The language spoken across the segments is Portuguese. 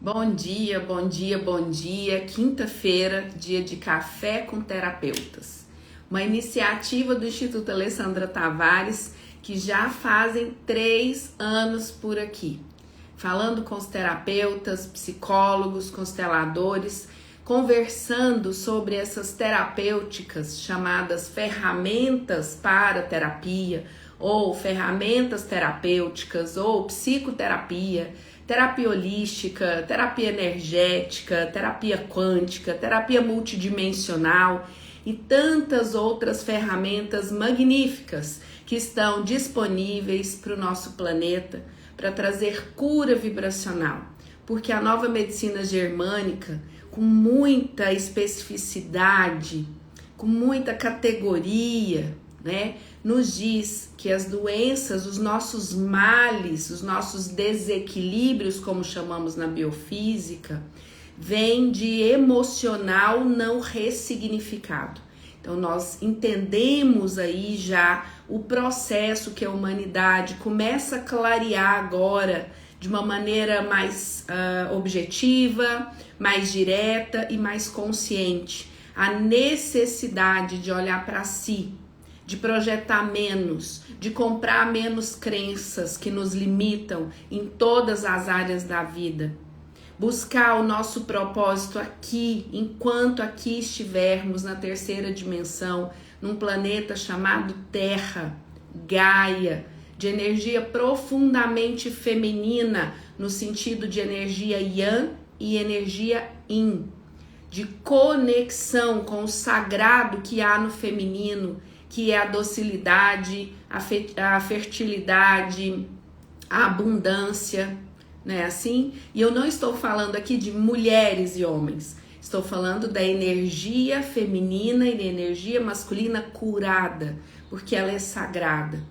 Bom dia, bom dia, bom dia. Quinta-feira, dia de café com terapeutas. Uma iniciativa do Instituto Alessandra Tavares que já fazem 3 anos por aqui. Falando com os terapeutas, psicólogos, consteladores, conversando sobre essas terapêuticas chamadas ferramentas para terapia, ou ferramentas terapêuticas, ou psicoterapia, terapia holística, terapia energética, terapia quântica, terapia multidimensional e tantas outras ferramentas magníficas que estão disponíveis para o nosso planeta para trazer cura vibracional. Porque a nova medicina germânica, com muita especificidade, com muita categoria, nos diz que as doenças, os nossos males, os nossos desequilíbrios, como chamamos na biofísica, vêm de emocional não ressignificado. Então nós entendemos aí já o processo que a humanidade começa a clarear agora de uma maneira mais objetiva, mais direta e mais consciente. A necessidade de olhar para si, de projetar menos, de comprar menos crenças que nos limitam em todas as áreas da vida. Buscar o nosso propósito aqui, enquanto aqui estivermos na terceira dimensão, num planeta chamado Terra, Gaia, de energia profundamente feminina, no sentido de energia Yang e energia Yin, de conexão com o sagrado que há no feminino, que é a docilidade, a fertilidade, a abundância, né? Assim, e eu não estou falando aqui de mulheres e homens, estou falando da energia feminina e da energia masculina curada, porque ela é sagrada.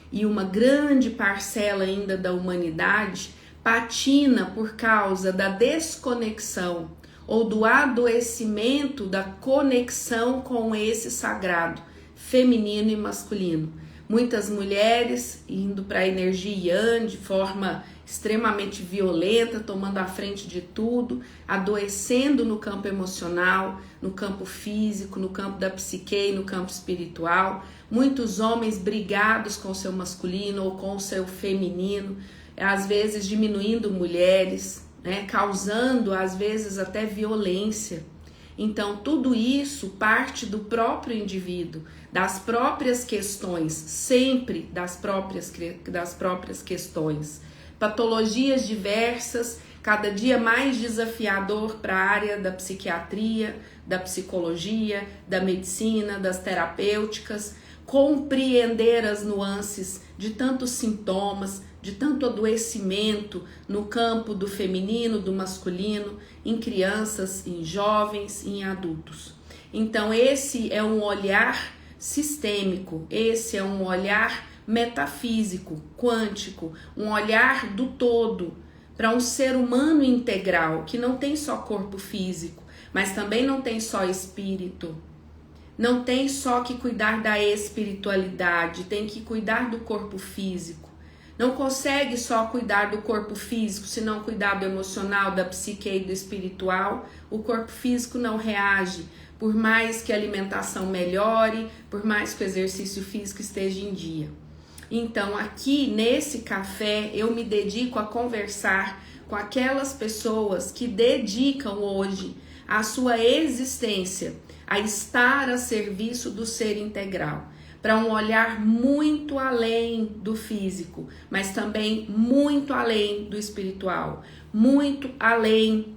E uma grande parcela ainda da humanidade patina por causa da desconexão ou do adoecimento da conexão com esse sagrado feminino e masculino. Muitas mulheres indo para a energia Yang de forma extremamente violenta, tomando a frente de tudo, adoecendo no campo emocional, no campo físico, no campo da psique e no campo espiritual. Muitos homens brigados com o seu masculino ou com o seu feminino, às vezes diminuindo mulheres, causando às vezes até violência. Então tudo isso parte do próprio indivíduo, das próprias questões, sempre das próprias questões. Patologias diversas, cada dia mais desafiador para a área da psiquiatria, da psicologia, da medicina, das terapêuticas, compreender as nuances de tantos sintomas, de tanto adoecimento no campo do feminino, do masculino, em crianças, em jovens, em adultos. Então esse é um olhar sistêmico, esse é um olhar metafísico, quântico, um olhar do todo para um ser humano integral, que não tem só corpo físico, mas também não tem só espírito. Não tem só que cuidar da espiritualidade, tem que cuidar do corpo físico. Não consegue só cuidar do corpo físico, se não cuidar do emocional, da psique e do espiritual. O corpo físico não reage, por mais que a alimentação melhore, por mais que o exercício físico esteja em dia. Então aqui nesse café eu me dedico a conversar com aquelas pessoas que dedicam hoje a sua existência a estar a serviço do ser integral, para um olhar muito além do físico, mas também muito além do espiritual, muito além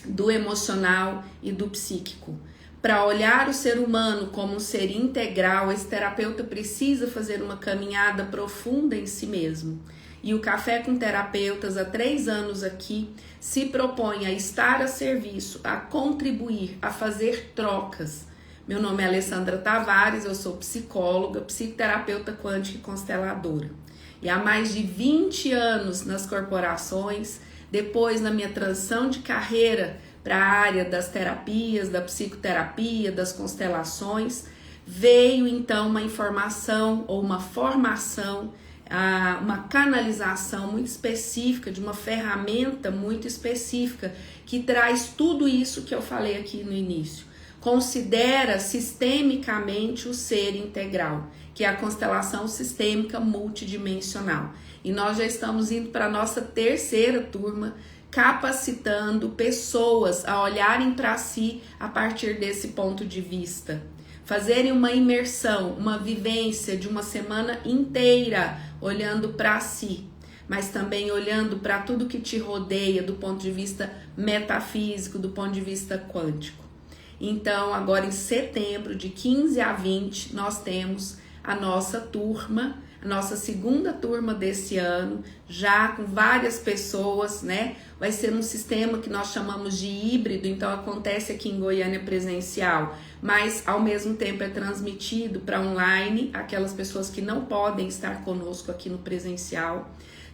do emocional e do psíquico. Para olhar o ser humano como um ser integral, esse terapeuta precisa fazer uma caminhada profunda em si mesmo. E o Café com Terapeutas, há 3 anos aqui, se propõe a estar a serviço, a contribuir, a fazer trocas. Meu nome é Alessandra Tavares, eu sou psicóloga, psicoterapeuta quântica e consteladora. E há mais de 20 anos nas corporações, depois na minha transição de carreira para a área das terapias, da psicoterapia, das constelações, veio então uma informação ou uma formação uma canalização muito específica, de uma ferramenta muito específica, que traz tudo isso que eu falei aqui no início. Considera sistemicamente o ser integral, que é a constelação sistêmica multidimensional. E nós já estamos indo para a nossa terceira turma, capacitando pessoas a olharem para si a partir desse ponto de vista. Fazerem uma imersão, uma vivência de uma semana inteira, olhando para si, mas também olhando para tudo que te rodeia do ponto de vista metafísico, do ponto de vista quântico. Então, agora em setembro, de 15 a 20, nós temos a nossa turma, a nossa segunda turma desse ano, já com várias pessoas, né? Vai ser um sistema que nós chamamos de híbrido, então acontece aqui em Goiânia presencial, mas ao mesmo tempo é transmitido para online, aquelas pessoas que não podem estar conosco aqui no presencial.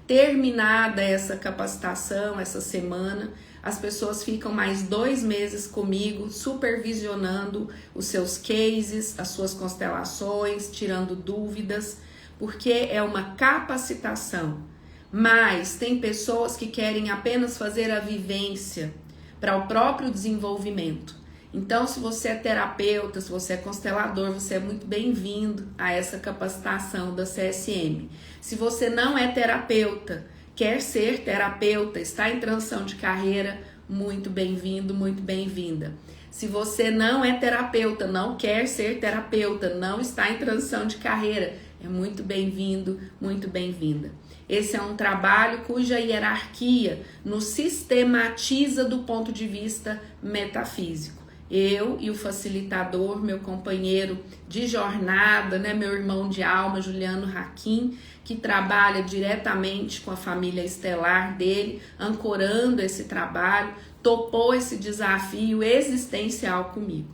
Terminada essa capacitação, essa semana, as pessoas ficam mais 2 meses comigo, supervisionando os seus cases, as suas constelações, tirando dúvidas, porque é uma capacitação. Mas tem pessoas que querem apenas fazer a vivência para o próprio desenvolvimento. Então, se você é terapeuta, se você é constelador, você é muito bem-vindo a essa capacitação da CSM. Se você não é terapeuta, quer ser terapeuta, está em transição de carreira, muito bem-vindo, muito bem-vinda. Se você não é terapeuta, não quer ser terapeuta, não está em transição de carreira, é muito bem-vindo, muito bem-vinda. Esse é um trabalho cuja hierarquia nos sistematiza do ponto de vista metafísico. Eu e o facilitador, meu companheiro de jornada, né, meu irmão de alma, Juliano Hakim, que trabalha diretamente com a família estelar dele, ancorando esse trabalho, topou esse desafio existencial comigo.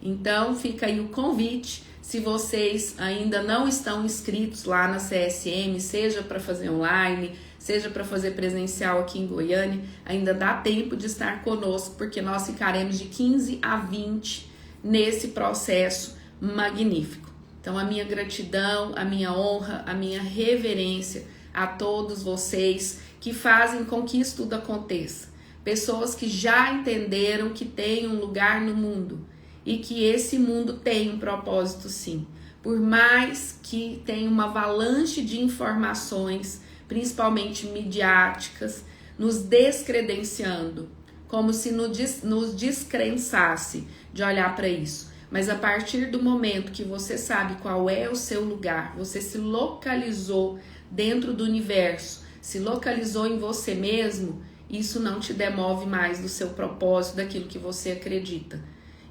Então, fica aí o convite. Se vocês ainda não estão inscritos lá na CSM, seja para fazer online, seja para fazer presencial aqui em Goiânia, ainda dá tempo de estar conosco, porque nós ficaremos de 15 a 20 nesse processo magnífico. Então, a minha gratidão, a minha honra, a minha reverência a todos vocês que fazem com que isso tudo aconteça. Pessoas que já entenderam que tem um lugar no mundo e que esse mundo tem um propósito, sim. Por mais que tenha uma avalanche de informações, principalmente midiáticas, nos descredenciando, como se nos descrençasse de olhar para isso. Mas a partir do momento que você sabe qual é o seu lugar, você se localizou dentro do universo, se localizou em você mesmo, isso não te demove mais do seu propósito, daquilo que você acredita.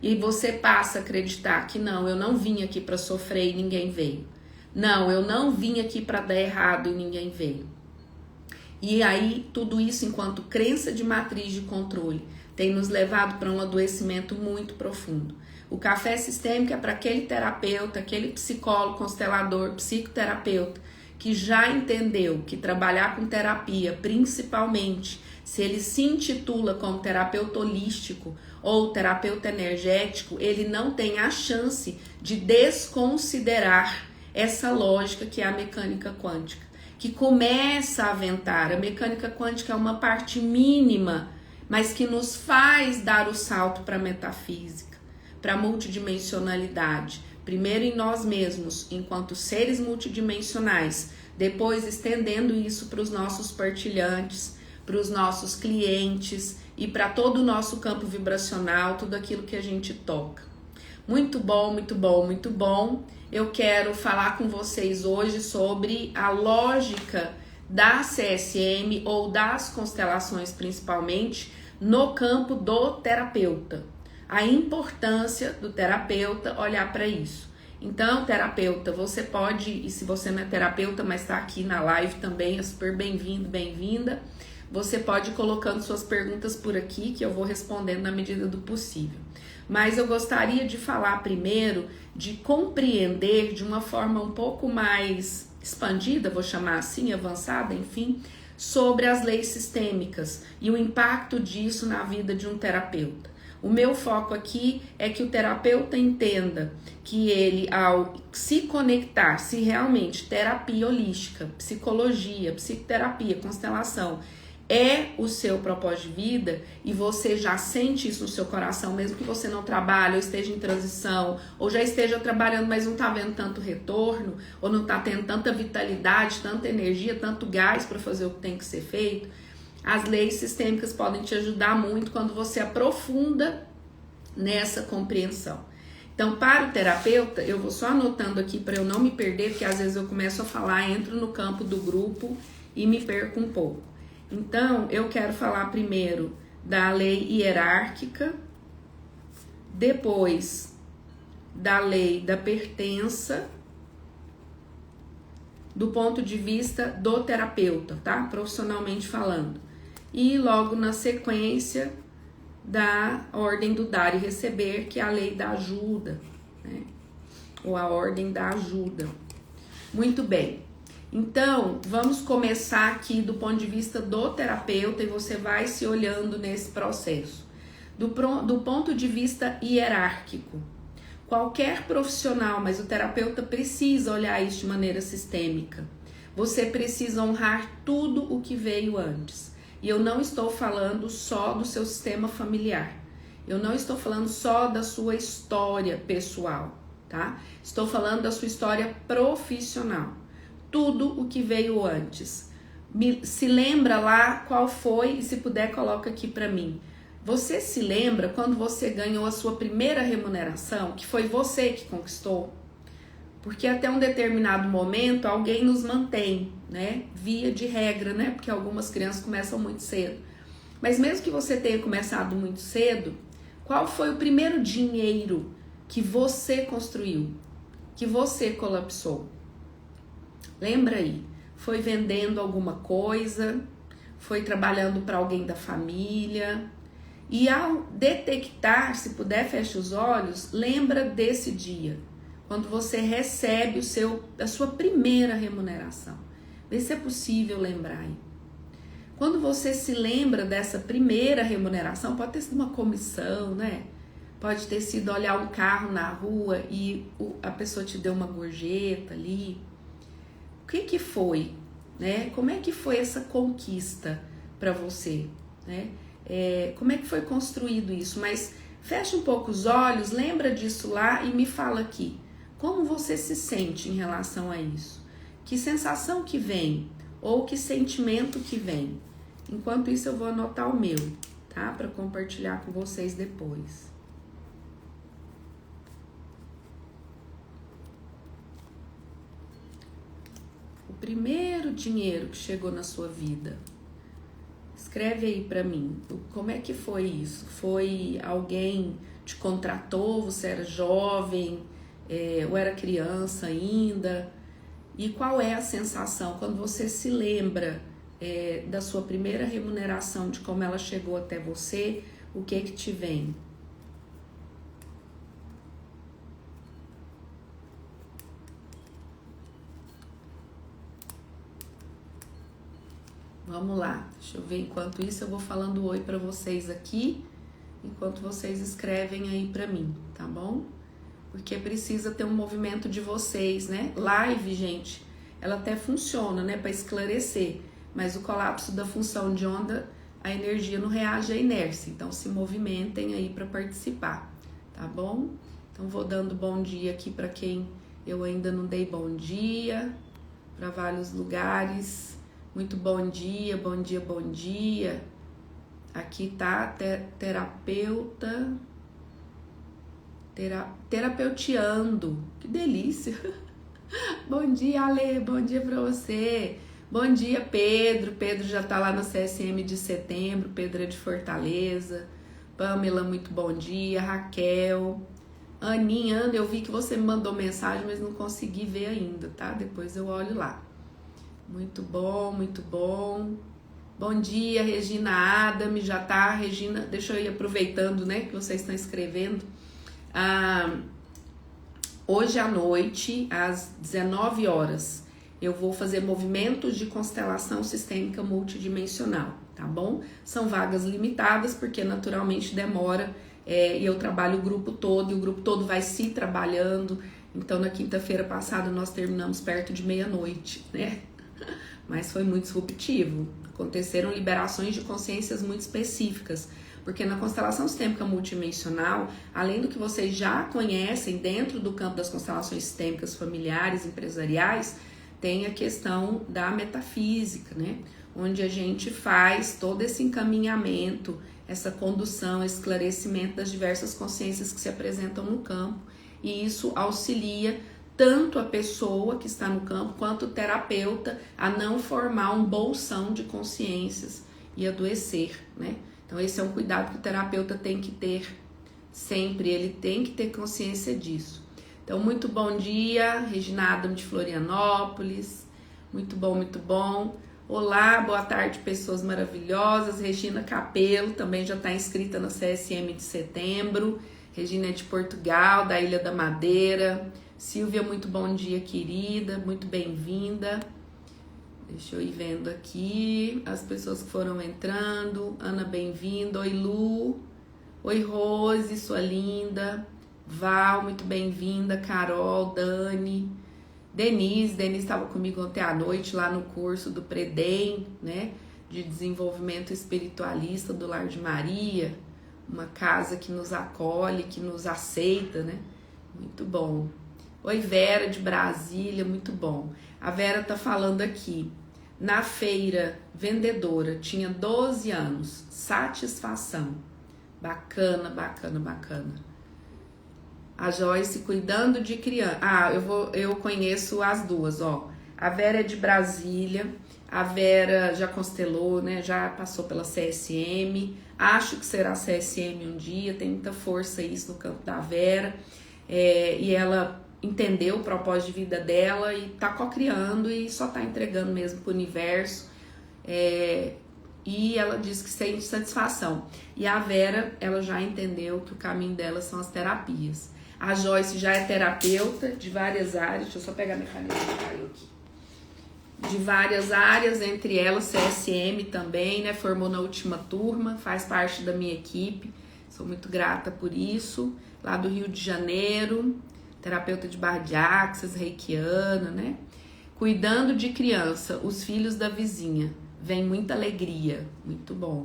E você passa a acreditar que não, eu não vim aqui para sofrer e ninguém veio. Não, eu não vim aqui para dar errado e ninguém veio. E aí, tudo isso enquanto crença de matriz de controle tem nos levado para um adoecimento muito profundo. O café sistêmico é para aquele terapeuta, aquele psicólogo, constelador, psicoterapeuta, que já entendeu que trabalhar com terapia, principalmente se ele se intitula como terapeuta holístico ou terapeuta energético, ele não tem a chance de desconsiderar essa lógica que é a mecânica quântica, que começa a aventar. A mecânica quântica é uma parte mínima, mas que nos faz dar o salto para a metafísica, para a multidimensionalidade. Primeiro em nós mesmos, enquanto seres multidimensionais, depois estendendo isso para os nossos partilhantes, para os nossos clientes e para todo o nosso campo vibracional, tudo aquilo que a gente toca. Muito bom, muito bom, muito bom. Eu quero falar com vocês hoje sobre a lógica da CSM ou das constelações principalmente no campo do terapeuta. A importância do terapeuta olhar para isso. Então, terapeuta, você pode, e se você não é terapeuta, mas está aqui na live também, é super bem-vindo, bem-vinda. Você pode ir colocando suas perguntas por aqui, que eu vou respondendo na medida do possível. Mas eu gostaria de falar primeiro de compreender de uma forma um pouco mais expandida, vou chamar assim, avançada, enfim, sobre as leis sistêmicas e o impacto disso na vida de um terapeuta. O meu foco aqui é que o terapeuta entenda que ele, ao se conectar, se realmente terapia holística, psicologia, psicoterapia, constelação é o seu propósito de vida e você já sente isso no seu coração, mesmo que você não trabalhe ou esteja em transição, ou já esteja trabalhando, mas não está vendo tanto retorno, ou não está tendo tanta vitalidade, tanta energia, tanto gás para fazer o que tem que ser feito, as leis sistêmicas podem te ajudar muito quando você aprofunda nessa compreensão. Então, para o terapeuta, eu vou só anotando aqui para eu não me perder, porque às vezes eu começo a falar, entro no campo do grupo e me perco um pouco. Então, eu quero falar primeiro da lei hierárquica, depois da lei da pertença, do ponto de vista do terapeuta, tá? Profissionalmente falando. E logo na sequência da ordem do dar e receber, que é a lei da ajuda, né? Ou a ordem da ajuda. Muito bem. Então, vamos começar aqui do ponto de vista do terapeuta e você vai se olhando nesse processo. Do ponto de vista hierárquico, qualquer profissional, mas o terapeuta precisa olhar isso de maneira sistêmica. Você precisa honrar tudo o que veio antes. E eu não estou falando só do seu sistema familiar. Eu não estou falando só da sua história pessoal, tá? Estou falando da sua história profissional. Tudo o que veio antes. Se lembra lá qual foi e se puder coloca aqui para mim. Você se lembra quando você ganhou a sua primeira remuneração, que foi você que conquistou? Porque até um determinado momento alguém nos mantém, né? Via de regra, né? Porque algumas crianças começam muito cedo. Mas mesmo que você tenha começado muito cedo, qual foi o primeiro dinheiro que você construiu? Que você colapsou? Lembra aí? Foi vendendo alguma coisa? Foi trabalhando para alguém da família? E ao detectar, se puder, feche os olhos, lembra desse dia, quando você recebe a sua primeira remuneração. Vê se é possível lembrar aí. Quando você se lembra dessa primeira remuneração, pode ter sido uma comissão, né? Pode ter sido olhar um carro na rua e a pessoa te deu uma gorjeta ali. O que foi, né? Como é que foi essa conquista para você, né? Como é que foi construído isso? Mas fecha um pouco os olhos, lembra disso lá e me fala aqui. Como você se sente em relação a isso? Que sensação que vem? Ou que sentimento que vem? Enquanto isso eu vou anotar o meu, tá? Para compartilhar com vocês depois. O primeiro dinheiro que chegou na sua vida. Escreve aí pra mim, como é que foi isso? Foi alguém te contratou, você era jovem, ou era criança ainda? E qual é a sensação quando você se lembra da sua primeira remuneração, de como ela chegou até você, o que te vem? Vamos lá, deixa eu ver, enquanto isso eu vou falando oi pra vocês aqui, enquanto vocês escrevem aí pra mim, tá bom? Porque precisa ter um movimento de vocês, né? Live, gente, ela até funciona, né, pra esclarecer, mas o colapso da função de onda, a energia não reage à inércia, então se movimentem aí pra participar, tá bom? Então vou dando bom dia aqui pra quem eu ainda não dei bom dia, pra vários lugares. Muito bom dia, bom dia, bom dia. Aqui tá terapeuteando. Que delícia. Bom dia, Ale, bom dia pra você. Bom dia, Pedro. Pedro já tá lá no CSM de setembro. Pedro é de Fortaleza. Pamela, muito bom dia. Raquel. Aninha, Ana, eu vi que você me mandou mensagem, mas não consegui ver ainda, tá? Depois eu olho lá. Muito bom, muito bom. Bom dia, Regina Adame, já tá, Regina, deixa eu ir aproveitando, né, que vocês estão escrevendo. Hoje à noite, às 19 horas, eu vou fazer movimentos de constelação sistêmica multidimensional. tá bom? São vagas limitadas, porque naturalmente demora, e eu trabalho o grupo todo, e o grupo todo vai se trabalhando. Então, na quinta-feira passada, nós terminamos perto de meia-noite, né? Mas foi muito disruptivo. Aconteceram liberações de consciências muito específicas, porque na constelação sistêmica multidimensional, além do que vocês já conhecem dentro do campo das constelações sistêmicas familiares, empresariais, tem a questão da metafísica, né? Onde a gente faz todo esse encaminhamento, essa condução, esse esclarecimento das diversas consciências que se apresentam no campo, e isso auxilia tanto a pessoa que está no campo quanto o terapeuta a não formar um bolsão de consciências e adoecer, né? Então esse é um cuidado que o terapeuta tem que ter sempre, ele tem que ter consciência disso. Então muito bom dia, Regina Adam de Florianópolis, muito bom, muito bom. Olá, boa tarde, pessoas maravilhosas. Regina Capelo também já está inscrita na CSM de setembro. Regina é de Portugal, da Ilha da Madeira. Silvia, muito bom dia, querida, muito bem-vinda. Deixa eu ir vendo aqui as pessoas que foram entrando. Ana, bem-vinda. Oi, Lu. Oi, Rose, sua linda. Val, muito bem-vinda. Carol, Dani. Denise estava comigo ontem à noite lá no curso do Predem, né? De desenvolvimento espiritualista do Lar de Maria. Uma casa que nos acolhe, que nos aceita, né? Muito bom. Oi, Vera de Brasília, muito bom. A Vera tá falando aqui. Na feira, vendedora, tinha 12 anos. Satisfação. Bacana, bacana, bacana. A Joyce cuidando de criança. Eu conheço as duas, ó. A Vera é de Brasília. A Vera já constelou, né? Já passou pela CSM. Acho que será CSM um dia. Tem muita força isso no campo da Vera. E ela entendeu o propósito de vida dela e tá co-criando e só tá entregando mesmo pro universo. E ela diz que sente satisfação. E a Vera, ela já entendeu que o caminho dela são as terapias. A Joyce já é terapeuta de várias áreas. Deixa eu só pegar minha caneta que caiu aqui. De várias áreas, entre elas CSM também, né? Formou na última turma, faz parte da minha equipe. Sou muito grata por isso. Lá do Rio de Janeiro, terapeuta de barra de axis, reikiana, né? Cuidando de criança, os filhos da vizinha. Vem muita alegria, muito bom.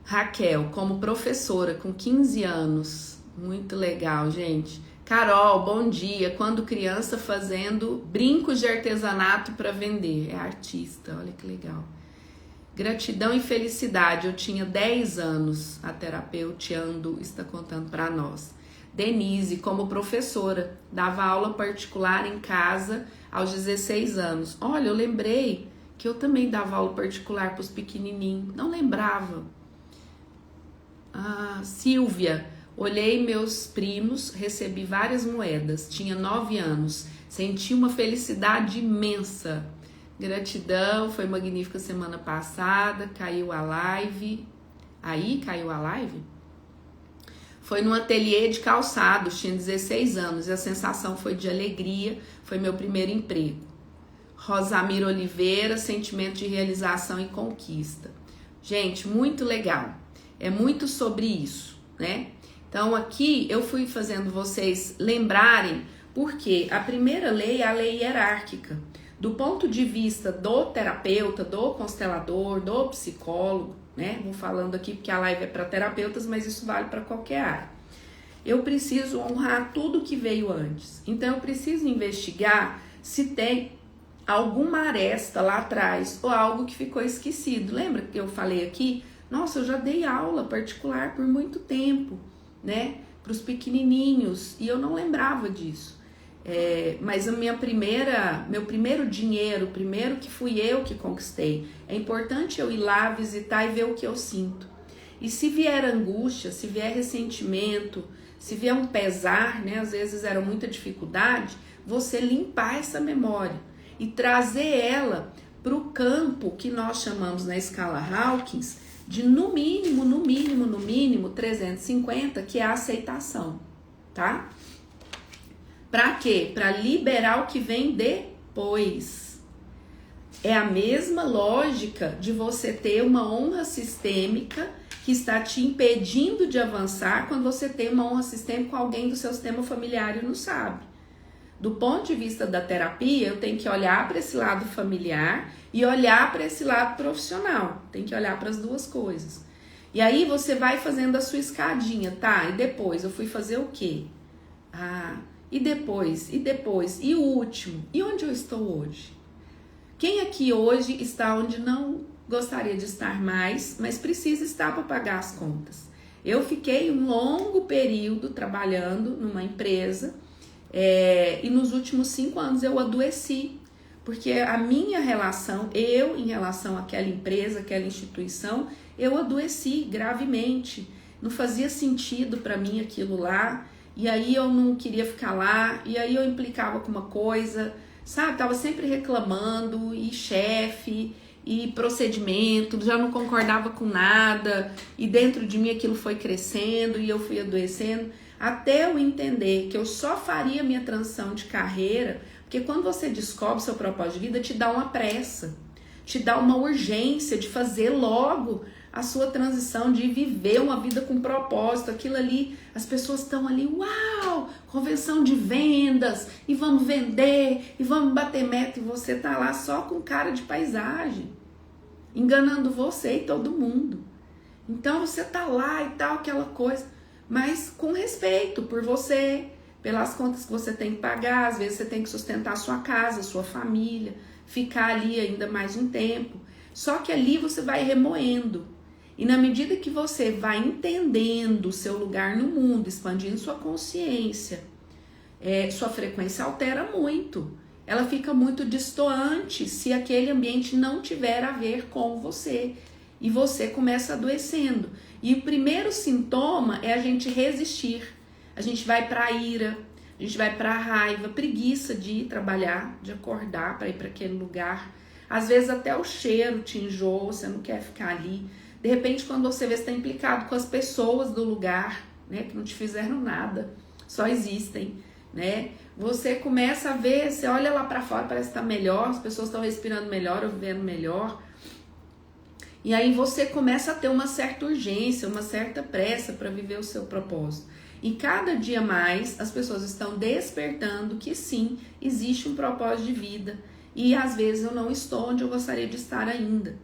Raquel, como professora com 15 anos, muito legal, gente. Carol, bom dia. Quando criança fazendo brincos de artesanato para vender. É artista, olha que legal. Gratidão e felicidade. Eu tinha 10 anos, a terapeuteando está contando para nós. Denise, como professora, dava aula particular em casa aos 16 anos. Olha, eu lembrei que eu também dava aula particular para os pequenininhos. Não lembrava. Silvia, olhei meus primos, recebi várias moedas. Tinha 9 anos. Senti uma felicidade imensa. Gratidão, foi magnífica semana passada. Caiu a live. Aí caiu a live? Foi num ateliê de calçados, tinha 16 anos e a sensação foi de alegria, foi meu primeiro emprego. Rosamira Oliveira, sentimento de realização e conquista. Gente, muito legal. É muito sobre isso, né? Então aqui eu fui fazendo vocês lembrarem, porque a primeira lei é a lei hierárquica. Do ponto de vista do terapeuta, do constelador, do psicólogo, né? Vou falando aqui porque a live é para terapeutas, mas isso vale para qualquer área. Eu preciso honrar tudo que veio antes. Então eu preciso investigar se tem alguma aresta lá atrás ou algo que ficou esquecido. Lembra que eu falei aqui? Nossa, eu já dei aula particular por muito tempo, né? Para os pequenininhos e eu não lembrava disso. Mas meu primeiro dinheiro, primeiro que fui eu que conquistei. É importante eu ir lá visitar e ver o que eu sinto. E se vier angústia, se vier ressentimento, se vier um pesar, né? Às vezes era muita dificuldade, você limpar essa memória e trazer ela para o campo que nós chamamos na escala Hawkins de no mínimo 350, que é a aceitação, tá? Para quê? Para liberar o que vem depois. É a mesma lógica de você ter uma honra sistêmica que está te impedindo de avançar quando você tem uma honra sistêmica com alguém do seu sistema familiar e não sabe. Do ponto de vista da terapia, eu tenho que olhar para esse lado familiar e olhar para esse lado profissional. Tem que olhar para as duas coisas. E aí você vai fazendo a sua escadinha, tá? E depois eu fui fazer o quê? E depois? E o último? E onde eu estou hoje? Quem aqui hoje está onde não gostaria de estar mais, mas precisa estar para pagar as contas? Eu fiquei um longo período trabalhando numa empresa e nos últimos 5 anos eu adoeci, porque a minha relação, eu em relação àquela empresa, àquela instituição, eu adoeci gravemente. Não fazia sentido para mim aquilo lá, e aí eu não queria ficar lá, e aí eu implicava com uma coisa, sabe? Tava sempre reclamando, e chefe, e procedimento, já não concordava com nada, e dentro de mim aquilo foi crescendo, e eu fui adoecendo, até eu entender que eu só faria minha transição de carreira, porque quando você descobre seu propósito de vida, te dá uma pressa, te dá uma urgência de fazer logo a sua transição, de viver uma vida com propósito. Aquilo ali, as pessoas estão ali, uau, convenção de vendas, e vamos vender, e vamos bater meta, e você tá lá só com cara de paisagem, enganando você e todo mundo. Então você tá lá e tal, aquela coisa, mas com respeito por você, pelas contas que você tem que pagar. Às vezes você tem que sustentar a sua casa, a sua família, ficar ali ainda mais um tempo. Só que ali você vai remoendo. E na medida que você vai entendendo o seu lugar no mundo, expandindo sua consciência, sua frequência altera muito. Ela fica muito distoante se aquele ambiente não tiver a ver com você. E você começa adoecendo. E o primeiro sintoma é a gente resistir. A gente vai para a ira, a gente vai para a raiva, preguiça de ir trabalhar, de acordar para ir para aquele lugar. Às vezes até o cheiro te enjoa, você não quer ficar ali. De repente, quando você vê, você está implicado com as pessoas do lugar, né, que não te fizeram nada, só existem, né? Você começa a ver, você olha lá para fora, parece que está melhor, as pessoas estão respirando melhor, ou vivendo melhor. E aí você começa a ter uma certa urgência, uma certa pressa para viver o seu propósito. E cada dia mais as pessoas estão despertando que sim, existe um propósito de vida. E às vezes eu não estou onde eu gostaria de estar ainda.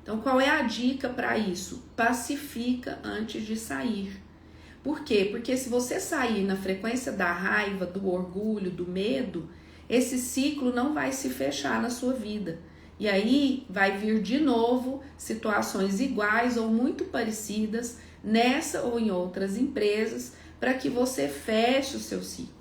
Então, qual é a dica para isso? Pacifica antes de sair. Por quê? Porque se você sair na frequência da raiva, do orgulho, do medo, esse ciclo não vai se fechar na sua vida. E aí vai vir de novo situações iguais ou muito parecidas nessa ou em outras empresas, para que você feche o seu ciclo,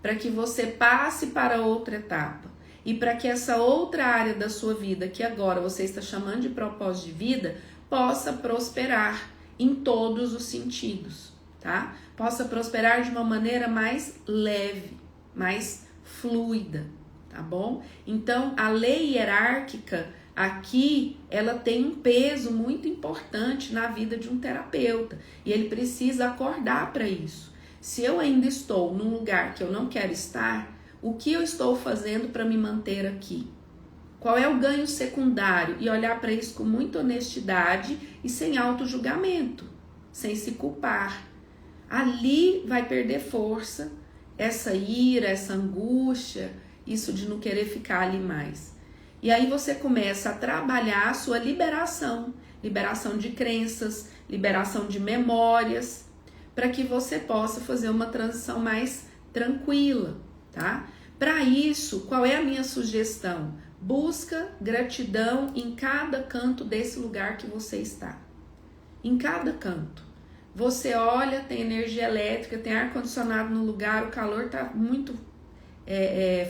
para que você passe para outra etapa. E para que essa outra área da sua vida, que agora você está chamando de propósito de vida, possa prosperar em todos os sentidos, tá? Possa prosperar de uma maneira mais leve, mais fluida, tá bom? Então, a lei hierárquica aqui, ela tem um peso muito importante na vida de um terapeuta. E ele precisa acordar para isso. Se eu ainda estou num lugar que eu não quero estar, o que eu estou fazendo para me manter aqui? Qual é o ganho secundário? E olhar para isso com muita honestidade e sem auto-julgamento, sem se culpar. Ali vai perder força essa ira, essa angústia, isso de não querer ficar ali mais. E aí você começa a trabalhar a sua liberação, liberação de crenças, liberação de memórias, para que você possa fazer uma transição mais tranquila. Tá? Para isso, qual é a minha sugestão? Busca gratidão em cada canto desse lugar que você está. Em cada canto. Você olha, tem energia elétrica, tem ar-condicionado no lugar, o calor está muito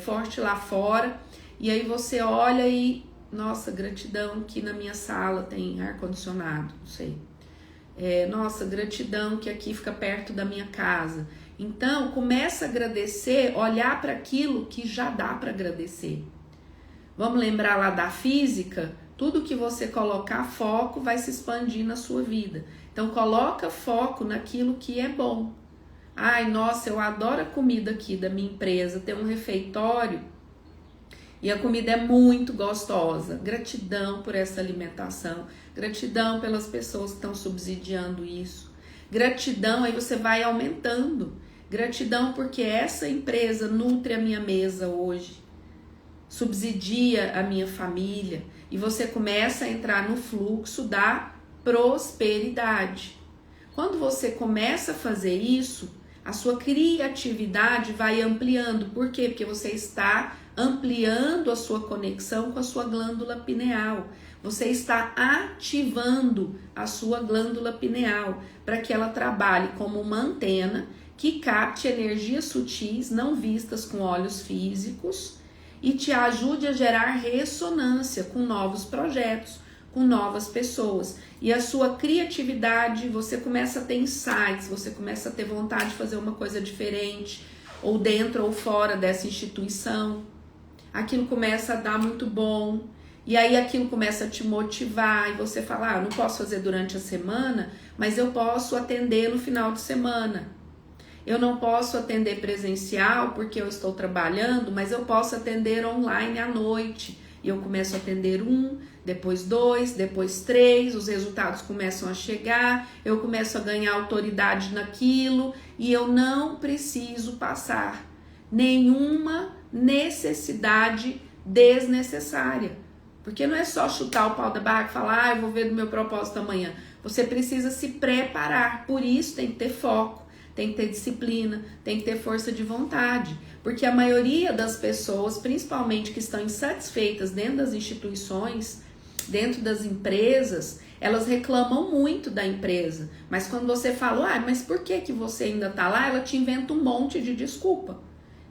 forte lá fora. E aí você olha e, nossa, gratidão que na minha sala tem ar-condicionado, não sei. Nossa, gratidão que aqui fica perto da minha casa. Então, começa a agradecer, olhar para aquilo que já dá para agradecer. Vamos lembrar lá da física? Tudo que você colocar foco vai se expandir na sua vida. Então, coloca foco naquilo que é bom. Ai, nossa, eu adoro a comida aqui da minha empresa. Tem um refeitório E a comida é muito gostosa. Gratidão por essa alimentação. Gratidão pelas pessoas que estão subsidiando isso. Gratidão, aí você vai aumentando. Gratidão porque essa empresa nutre a minha mesa hoje. Subsidia a minha família. E você começa a entrar no fluxo da prosperidade. Quando você começa a fazer isso, a sua criatividade vai ampliando. Por quê? Porque você está ampliando a sua conexão com a sua glândula pineal. Você está ativando a sua glândula pineal para que ela trabalhe como uma antena que capte energias sutis não vistas com olhos físicos e te ajude a gerar ressonância com novos projetos, com novas pessoas. E a sua criatividade, você começa a ter insights, você começa a ter vontade de fazer uma coisa diferente, ou dentro ou fora dessa instituição. Aquilo começa a dar muito bom, e aí aquilo começa a te motivar, e você fala, eu não posso fazer durante a semana, mas eu posso atender no final de semana. Eu não posso atender presencial porque eu estou trabalhando, mas eu posso atender online à noite. E eu começo a atender 1, depois 2, depois 3, os resultados começam a chegar, eu começo a ganhar autoridade naquilo e eu não preciso passar nenhuma necessidade desnecessária. Porque não é só chutar o pau da barraca e falar, eu vou ver do meu propósito amanhã. Você precisa se preparar, por isso tem que ter foco. Tem que ter disciplina, tem que ter força de vontade, porque a maioria das pessoas, principalmente que estão insatisfeitas dentro das instituições, dentro das empresas, elas reclamam muito da empresa, mas quando você fala, mas por que você ainda tá lá? Ela te inventa um monte de desculpa,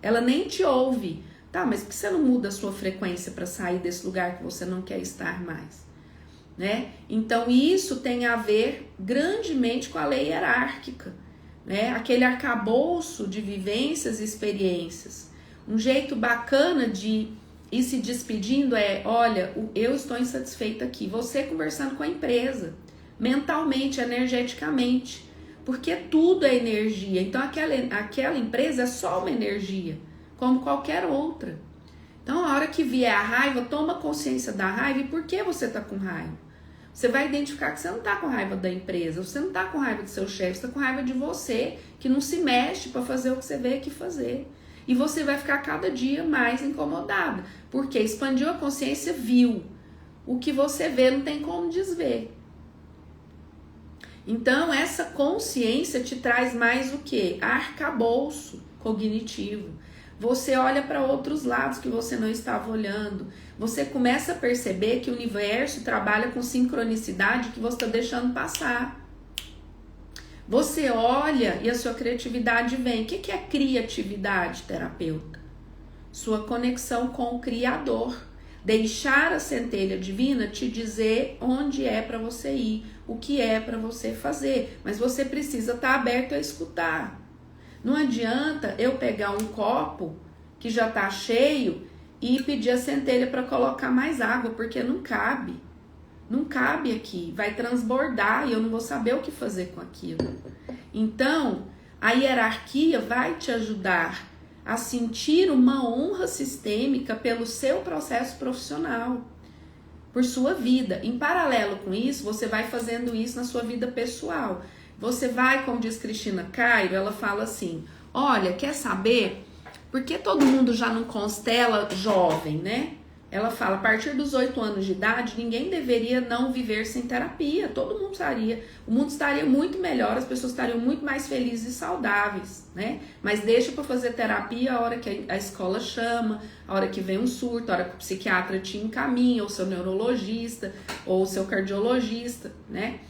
ela nem te ouve, tá, mas por que você não muda a sua frequência para sair desse lugar que você não quer estar mais? Né? Então isso tem a ver grandemente com a lei hierárquica. Né? Aquele arcabouço de vivências e experiências. Um jeito bacana de ir se despedindo é, olha, eu estou insatisfeita aqui. Você conversando com a empresa, mentalmente, energeticamente, porque tudo é energia. Então aquela empresa é só uma energia, como qualquer outra. Então a hora que vier a raiva, toma consciência da raiva e por que você está com raiva. Você vai identificar que você não está com raiva da empresa, você não está com raiva do seu chefe, você está com raiva de você, que não se mexe para fazer o que você veio aqui fazer. E você vai ficar cada dia mais incomodada, porque expandiu a consciência, viu. O que você vê não tem como desver. Então, essa consciência te traz mais o quê? Arcabouço cognitivo. Você olha para outros lados que você não estava olhando. Você começa a perceber que o universo trabalha com sincronicidade que você está deixando passar. Você olha e a sua criatividade vem. O que é criatividade, terapeuta? Sua conexão com o Criador. Deixar a centelha divina te dizer onde é para você ir, o que é para você fazer. Mas você precisa estar aberto a escutar. Não adianta eu pegar um copo que já está cheio e pedir a centelha para colocar mais água, porque não cabe. Não cabe aqui, vai transbordar e eu não vou saber o que fazer com aquilo. Então, a hierarquia vai te ajudar a sentir uma honra sistêmica pelo seu processo profissional, por sua vida. Em paralelo com isso, você vai fazendo isso na sua vida pessoal. Você vai, como diz Cristina Cairo, ela fala assim, olha, quer saber por que todo mundo já não constela jovem, né? Ela fala, a partir dos 8 anos de idade, ninguém deveria não viver sem terapia. Todo mundo estaria, o mundo estaria muito melhor, as pessoas estariam muito mais felizes e saudáveis, né? Mas deixa para fazer terapia a hora que a escola chama, a hora que vem um surto, a hora que o psiquiatra te encaminha, ou seu neurologista, ou seu cardiologista, né?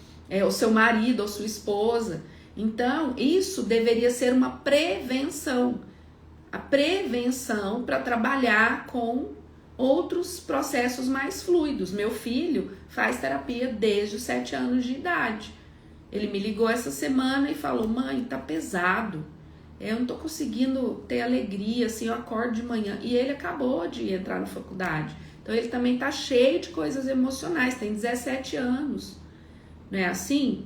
O seu marido ou sua esposa. Então, isso deveria ser uma prevenção. A prevenção para trabalhar com outros processos mais fluidos. Meu filho faz terapia desde os 7 anos de idade. Ele me ligou essa semana e falou, mãe, tá pesado. Eu não tô conseguindo ter alegria, assim, eu acordo de manhã. E ele acabou de entrar na faculdade. Então ele também tá cheio de coisas emocionais, tem 17 anos. Não é assim?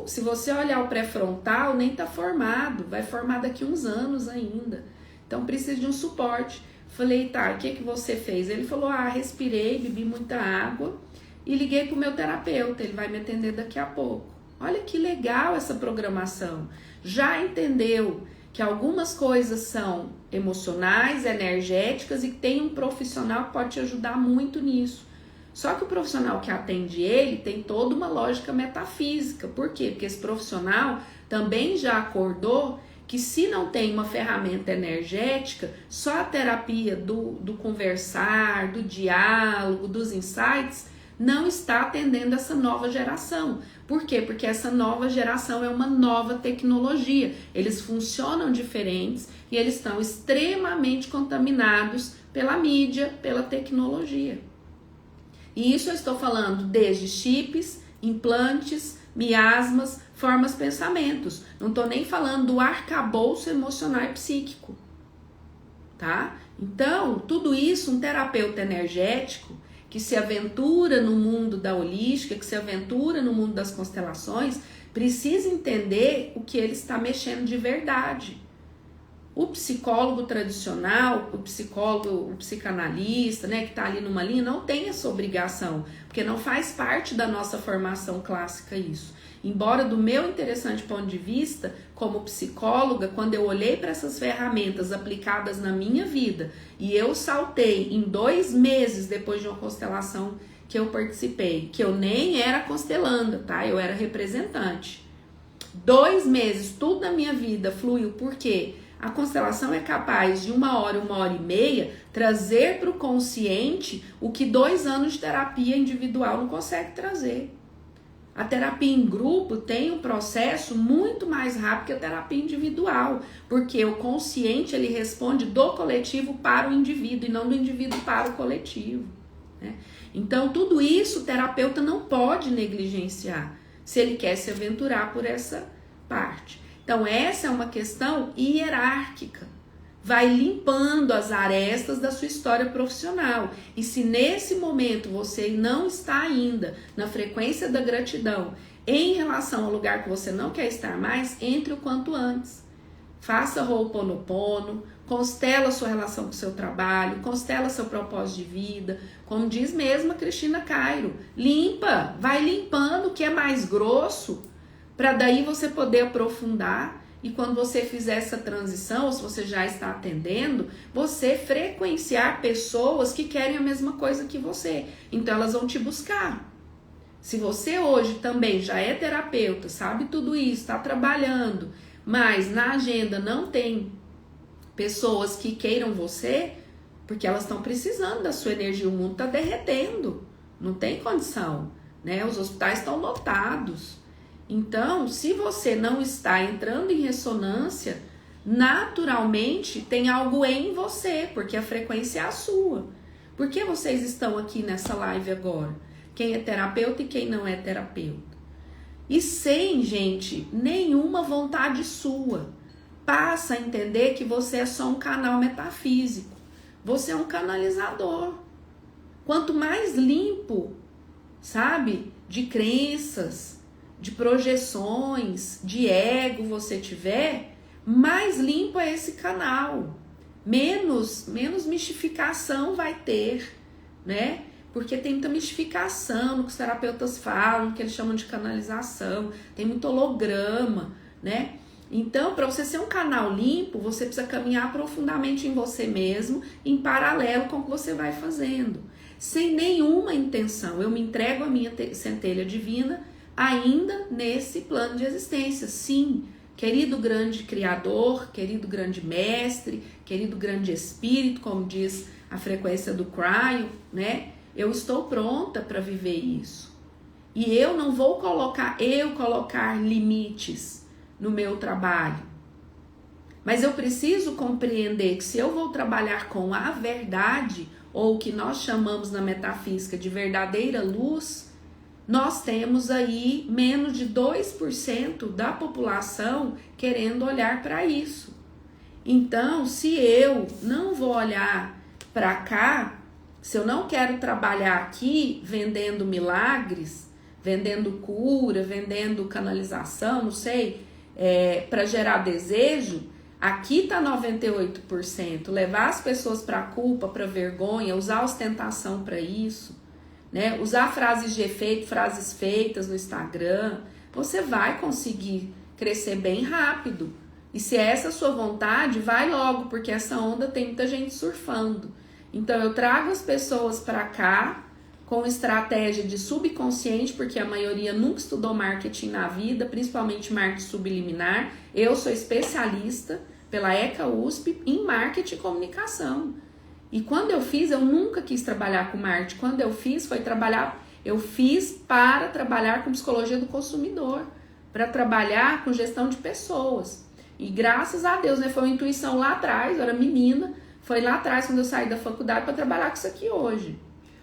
Se você olhar o pré-frontal, nem tá formado, vai formar daqui uns anos ainda. Então precisa de um suporte. Falei, tá, o que você fez? Ele falou, respirei, bebi muita água e liguei pro meu terapeuta, ele vai me atender daqui a pouco. Olha que legal essa programação. Já entendeu que algumas coisas são emocionais, energéticas e que tem um profissional que pode te ajudar muito nisso. Só que o profissional que atende ele tem toda uma lógica metafísica. Por quê? Porque esse profissional também já acordou que se não tem uma ferramenta energética, só a terapia do conversar, do diálogo, dos insights, não está atendendo essa nova geração. Por quê? Porque essa nova geração é uma nova tecnologia. Eles funcionam diferentes e eles estão extremamente contaminados pela mídia, pela tecnologia. E isso eu estou falando desde chips, implantes, miasmas, formas, pensamentos. Não estou nem falando do arcabouço emocional e psíquico, tá? Então, tudo isso, um terapeuta energético que se aventura no mundo da holística, que se aventura no mundo das constelações, precisa entender o que ele está mexendo de verdade. O psicólogo tradicional, o psicanalista, né, que está ali numa linha, não tem essa obrigação, porque não faz parte da nossa formação clássica isso. Embora do meu interessante ponto de vista, como psicóloga, quando eu olhei para essas ferramentas aplicadas na minha vida e eu saltei em 2 meses depois de uma constelação que eu participei, que eu nem era constelanda, tá? Eu era representante. 2 meses, tudo na minha vida fluiu, por quê? A constelação é capaz de 1 hora, 1h30, trazer para o consciente o que 2 anos de terapia individual não consegue trazer. A terapia em grupo tem um processo muito mais rápido que a terapia individual, porque o consciente ele responde do coletivo para o indivíduo e não do indivíduo para o coletivo, né? Então tudo isso o terapeuta não pode negligenciar se ele quer se aventurar por essa parte. Então essa é uma questão hierárquica, vai limpando as arestas da sua história profissional. E se nesse momento você não está ainda na frequência da gratidão em relação ao lugar que você não quer estar mais, entre o quanto antes. Faça Ho'oponopono, constela sua relação com o seu trabalho, constela seu propósito de vida, como diz mesmo a Cristina Cairo, limpa, vai limpando o que é mais grosso, para daí você poder aprofundar. E quando você fizer essa transição, ou se você já está atendendo, você frequenciar pessoas que querem a mesma coisa que você. Então elas vão te buscar. Se você hoje também já é terapeuta, sabe tudo isso, está trabalhando, mas na agenda não tem pessoas que queiram você, porque elas estão precisando da sua energia, o mundo está derretendo, não tem condição, né? Os hospitais estão lotados. Então, se você não está entrando em ressonância, naturalmente tem algo em você, porque a frequência é a sua. Por que vocês estão aqui nessa live agora? Quem é terapeuta e quem não é terapeuta. E sem, gente, nenhuma vontade sua. Passa a entender que você é só um canal metafísico. Você é um canalizador. Quanto mais limpo, sabe, de crenças, de projeções, de ego você tiver, mais limpo é esse canal. Menos mistificação vai ter, né? Porque tem muita mistificação no que os terapeutas falam, que eles chamam de canalização, tem muito holograma, né? Então, para você ser um canal limpo, você precisa caminhar profundamente em você mesmo, em paralelo com o que você vai fazendo. Sem nenhuma intenção, eu me entrego à minha centelha divina, ainda nesse plano de existência. Sim, querido grande criador, querido grande mestre, querido grande espírito, como diz a frequência do cryo, né? Eu estou pronta para viver isso. E eu não vou colocar limites no meu trabalho. Mas eu preciso compreender que se eu vou trabalhar com a verdade, ou o que nós chamamos na metafísica de verdadeira luz, nós temos aí menos de 2% da população querendo olhar para isso. Então, se eu não vou olhar para cá, se eu não quero trabalhar aqui vendendo milagres, vendendo cura, vendendo canalização, não sei, para gerar desejo, Aqui tá 98%. Levar as pessoas para culpa, para vergonha, usar ostentação para isso, né? Usar frases de efeito, frases feitas no Instagram, você vai conseguir crescer bem rápido. E se é essa a sua vontade, vai logo, porque essa onda tem muita gente surfando. Então eu trago as pessoas para cá com estratégia de subconsciente, porque a maioria nunca estudou marketing na vida, principalmente marketing subliminar. Eu sou especialista pela ECA USP em marketing e comunicação. E quando eu fiz, eu nunca quis trabalhar com marketing. Quando eu fiz, eu fiz para trabalhar com psicologia do consumidor, para trabalhar com gestão de pessoas. E graças a Deus, né, foi uma intuição lá atrás, eu era menina, foi lá atrás quando eu saí da faculdade para trabalhar com isso aqui hoje.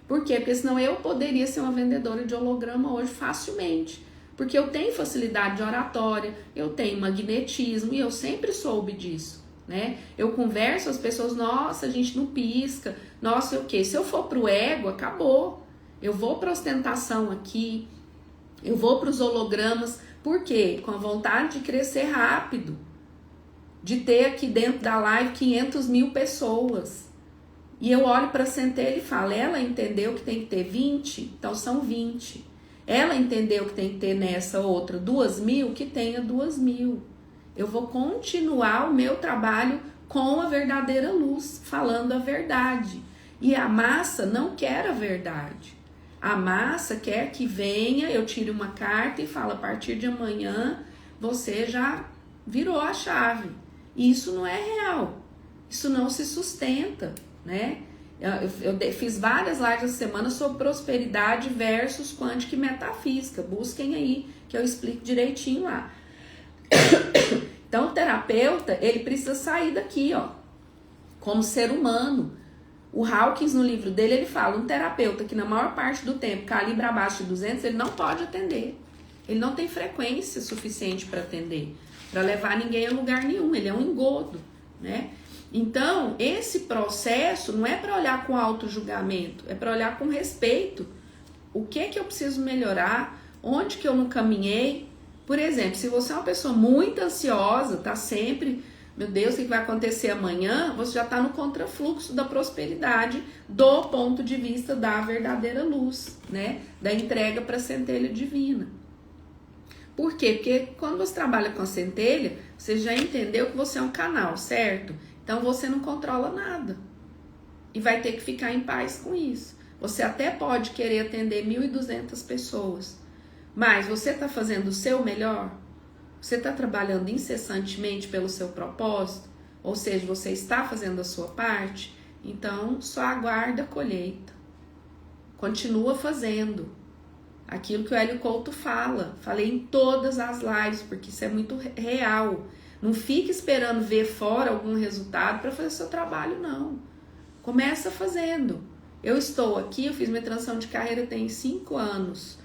Por quê? Porque senão eu poderia ser uma vendedora de holograma hoje facilmente. Porque eu tenho facilidade de oratória, eu tenho magnetismo e eu sempre soube disso, né? Eu converso, as pessoas, nossa, a gente não pisca, nossa, o quê? Se eu for pro ego, acabou. Eu vou pra ostentação aqui, eu vou pros hologramas, por quê? Com a vontade de crescer rápido, de ter aqui dentro da live 500 mil pessoas. E eu olho para a centelha e falo, ela entendeu que tem que ter 20, então são 20. Ela entendeu que tem que ter nessa outra 2.000, que tenha 2.000. Eu vou continuar o meu trabalho com a verdadeira luz, falando a verdade. E a massa não quer a verdade. A massa quer que venha, eu tire uma carta e falo, a partir de amanhã você já virou a chave. E isso não é real. Isso não se sustenta, né? Eu fiz várias lives essa semana sobre prosperidade versus quântica e metafísica. Busquem aí, que eu explico direitinho lá. Então, o terapeuta, ele precisa sair daqui, ó, como ser humano. O Hawkins, no livro dele, ele fala, um terapeuta que na maior parte do tempo calibra abaixo de 200, ele não pode atender. Ele não tem frequência suficiente para atender, para levar ninguém a lugar nenhum. Ele é um engodo, né? Então, esse processo não é para olhar com auto-julgamento, é para olhar com respeito. O que eu preciso melhorar? Onde que eu não caminhei? Por exemplo, se você é uma pessoa muito ansiosa, tá sempre, meu Deus, o que vai acontecer amanhã? Você já está no contrafluxo da prosperidade do ponto de vista da verdadeira luz, né? Da entrega para a centelha divina. Por quê? Porque quando você trabalha com a centelha, você já entendeu que você é um canal, certo? Então você não controla nada e vai ter que ficar em paz com isso. Você até pode querer atender 1.200 pessoas, mas você está fazendo o seu melhor? Você está trabalhando incessantemente pelo seu propósito? Ou seja, você está fazendo a sua parte? Então só aguarda a colheita. Continua fazendo aquilo que o Hélio Couto fala. Falei em todas as lives, porque isso é muito real. Não fique esperando ver fora algum resultado para fazer seu trabalho, não. Começa fazendo. Eu estou aqui, eu fiz minha transição de carreira tem 5 anos.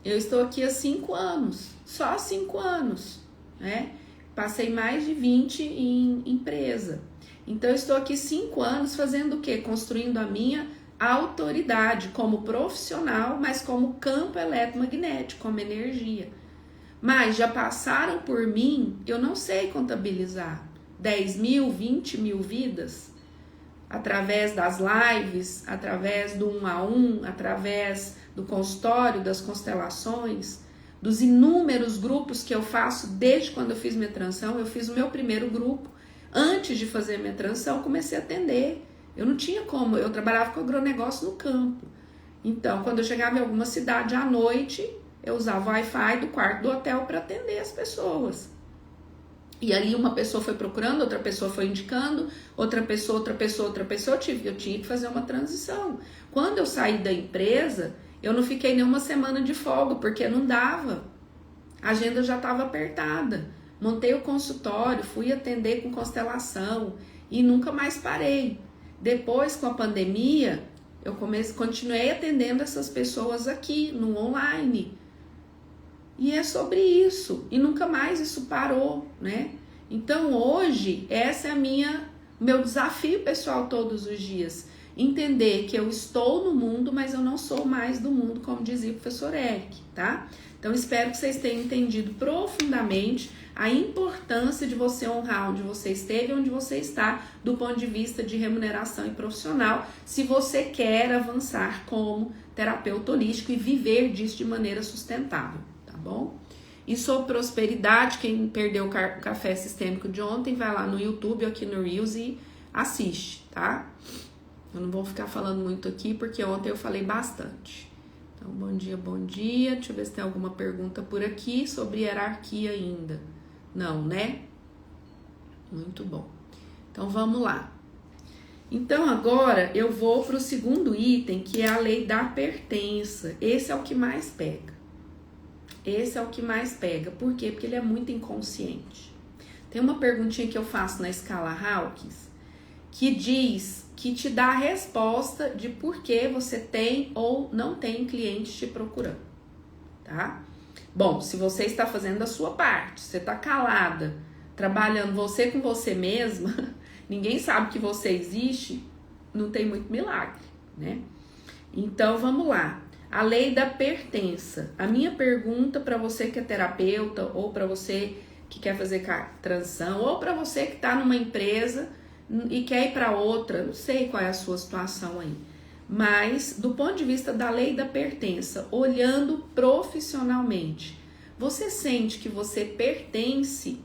Eu estou aqui há 5 anos, só 5 anos, né? Passei mais de 20 em empresa. Então eu estou aqui 5 anos fazendo o quê? Construindo a minha autoridade como profissional, mas como campo eletromagnético, como energia. Mas já passaram por mim, eu não sei contabilizar, 10.000, 20.000 vidas, através das lives, através do 1 a 1, através do consultório, das constelações, dos inúmeros grupos que eu faço desde quando eu fiz minha transição. Eu fiz o meu primeiro grupo, antes de fazer minha transição, comecei a atender. Eu não tinha como, eu trabalhava com agronegócio no campo. Então, quando eu chegava em alguma cidade à noite, eu usava o Wi-Fi do quarto do hotel para atender as pessoas. E ali uma pessoa foi procurando, outra pessoa foi indicando, outra pessoa, eu tinha que fazer uma transição. Quando eu saí da empresa, eu não fiquei nem uma semana de folga, porque não dava. A agenda já estava apertada. Montei o consultório, fui atender com constelação e nunca mais parei. Depois, com a pandemia, eu continuei atendendo essas pessoas aqui, no online. E é sobre isso. E nunca mais isso parou, né? Então, hoje, essa é meu desafio pessoal todos os dias. Entender que eu estou no mundo, mas eu não sou mais do mundo, como dizia o professor Eric, tá? Então, espero que vocês tenham entendido profundamente a importância de você honrar onde você esteve e onde você está, do ponto de vista de remuneração e profissional, se você quer avançar como terapeuta holístico e viver disso de maneira sustentável, tá bom? E sobre prosperidade, quem perdeu o café sistêmico de ontem, vai lá no YouTube, aqui no Reels e assiste, tá? Eu não vou ficar falando muito aqui, porque ontem eu falei bastante. Então, bom dia, bom dia. Deixa eu ver se tem alguma pergunta por aqui sobre hierarquia ainda. Não, né? Muito bom. Então, vamos lá. Então, agora eu vou para o segundo item, que é a lei da pertença. Esse é o que mais pega. Esse é o que mais pega. Por quê? Porque ele é muito inconsciente. Tem uma perguntinha que eu faço na escala Hawkins, que diz, que te dá a resposta de por que você tem ou não tem clientes te procurando, tá? Bom, se você está fazendo a sua parte, você está calada, trabalhando você com você mesma, ninguém sabe que você existe, não tem muito milagre, né? Então, vamos lá. A lei da pertença. A minha pergunta para você que é terapeuta, ou para você que quer fazer transição, ou para você que está numa empresa e quer ir para outra, não sei qual é a sua situação aí, mas do ponto de vista da lei da pertença, olhando profissionalmente, você sente que você pertence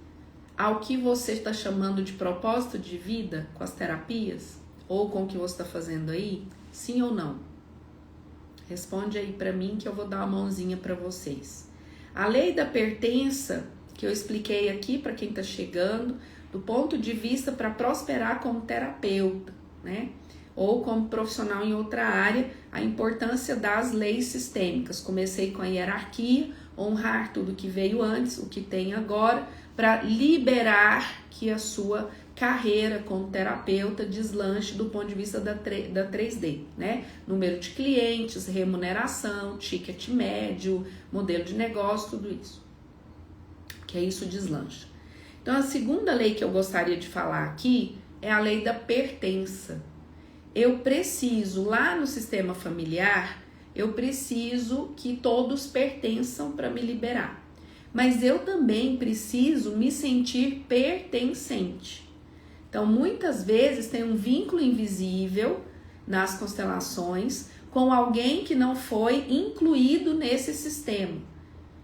ao que você está chamando de propósito de vida com as terapias? Ou com o que você está fazendo aí? Sim ou não? Responde aí para mim que eu vou dar uma mãozinha para vocês. A lei da pertença, que eu expliquei aqui para quem está chegando, do ponto de vista para prosperar como terapeuta, né? Ou como profissional em outra área, a importância das leis sistêmicas. Comecei com a hierarquia, honrar tudo que veio antes, o que tem agora, para liberar que a sua carreira como terapeuta deslanche do ponto de vista da 3D, né? Número de clientes, remuneração, ticket médio, modelo de negócio, tudo isso. Que é isso deslancha. Então, a segunda lei que eu gostaria de falar aqui é a lei da pertença. Eu preciso, lá no sistema familiar, eu preciso que todos pertençam para me liberar. Mas eu também preciso me sentir pertencente. Então, muitas vezes tem um vínculo invisível nas constelações com alguém que não foi incluído nesse sistema.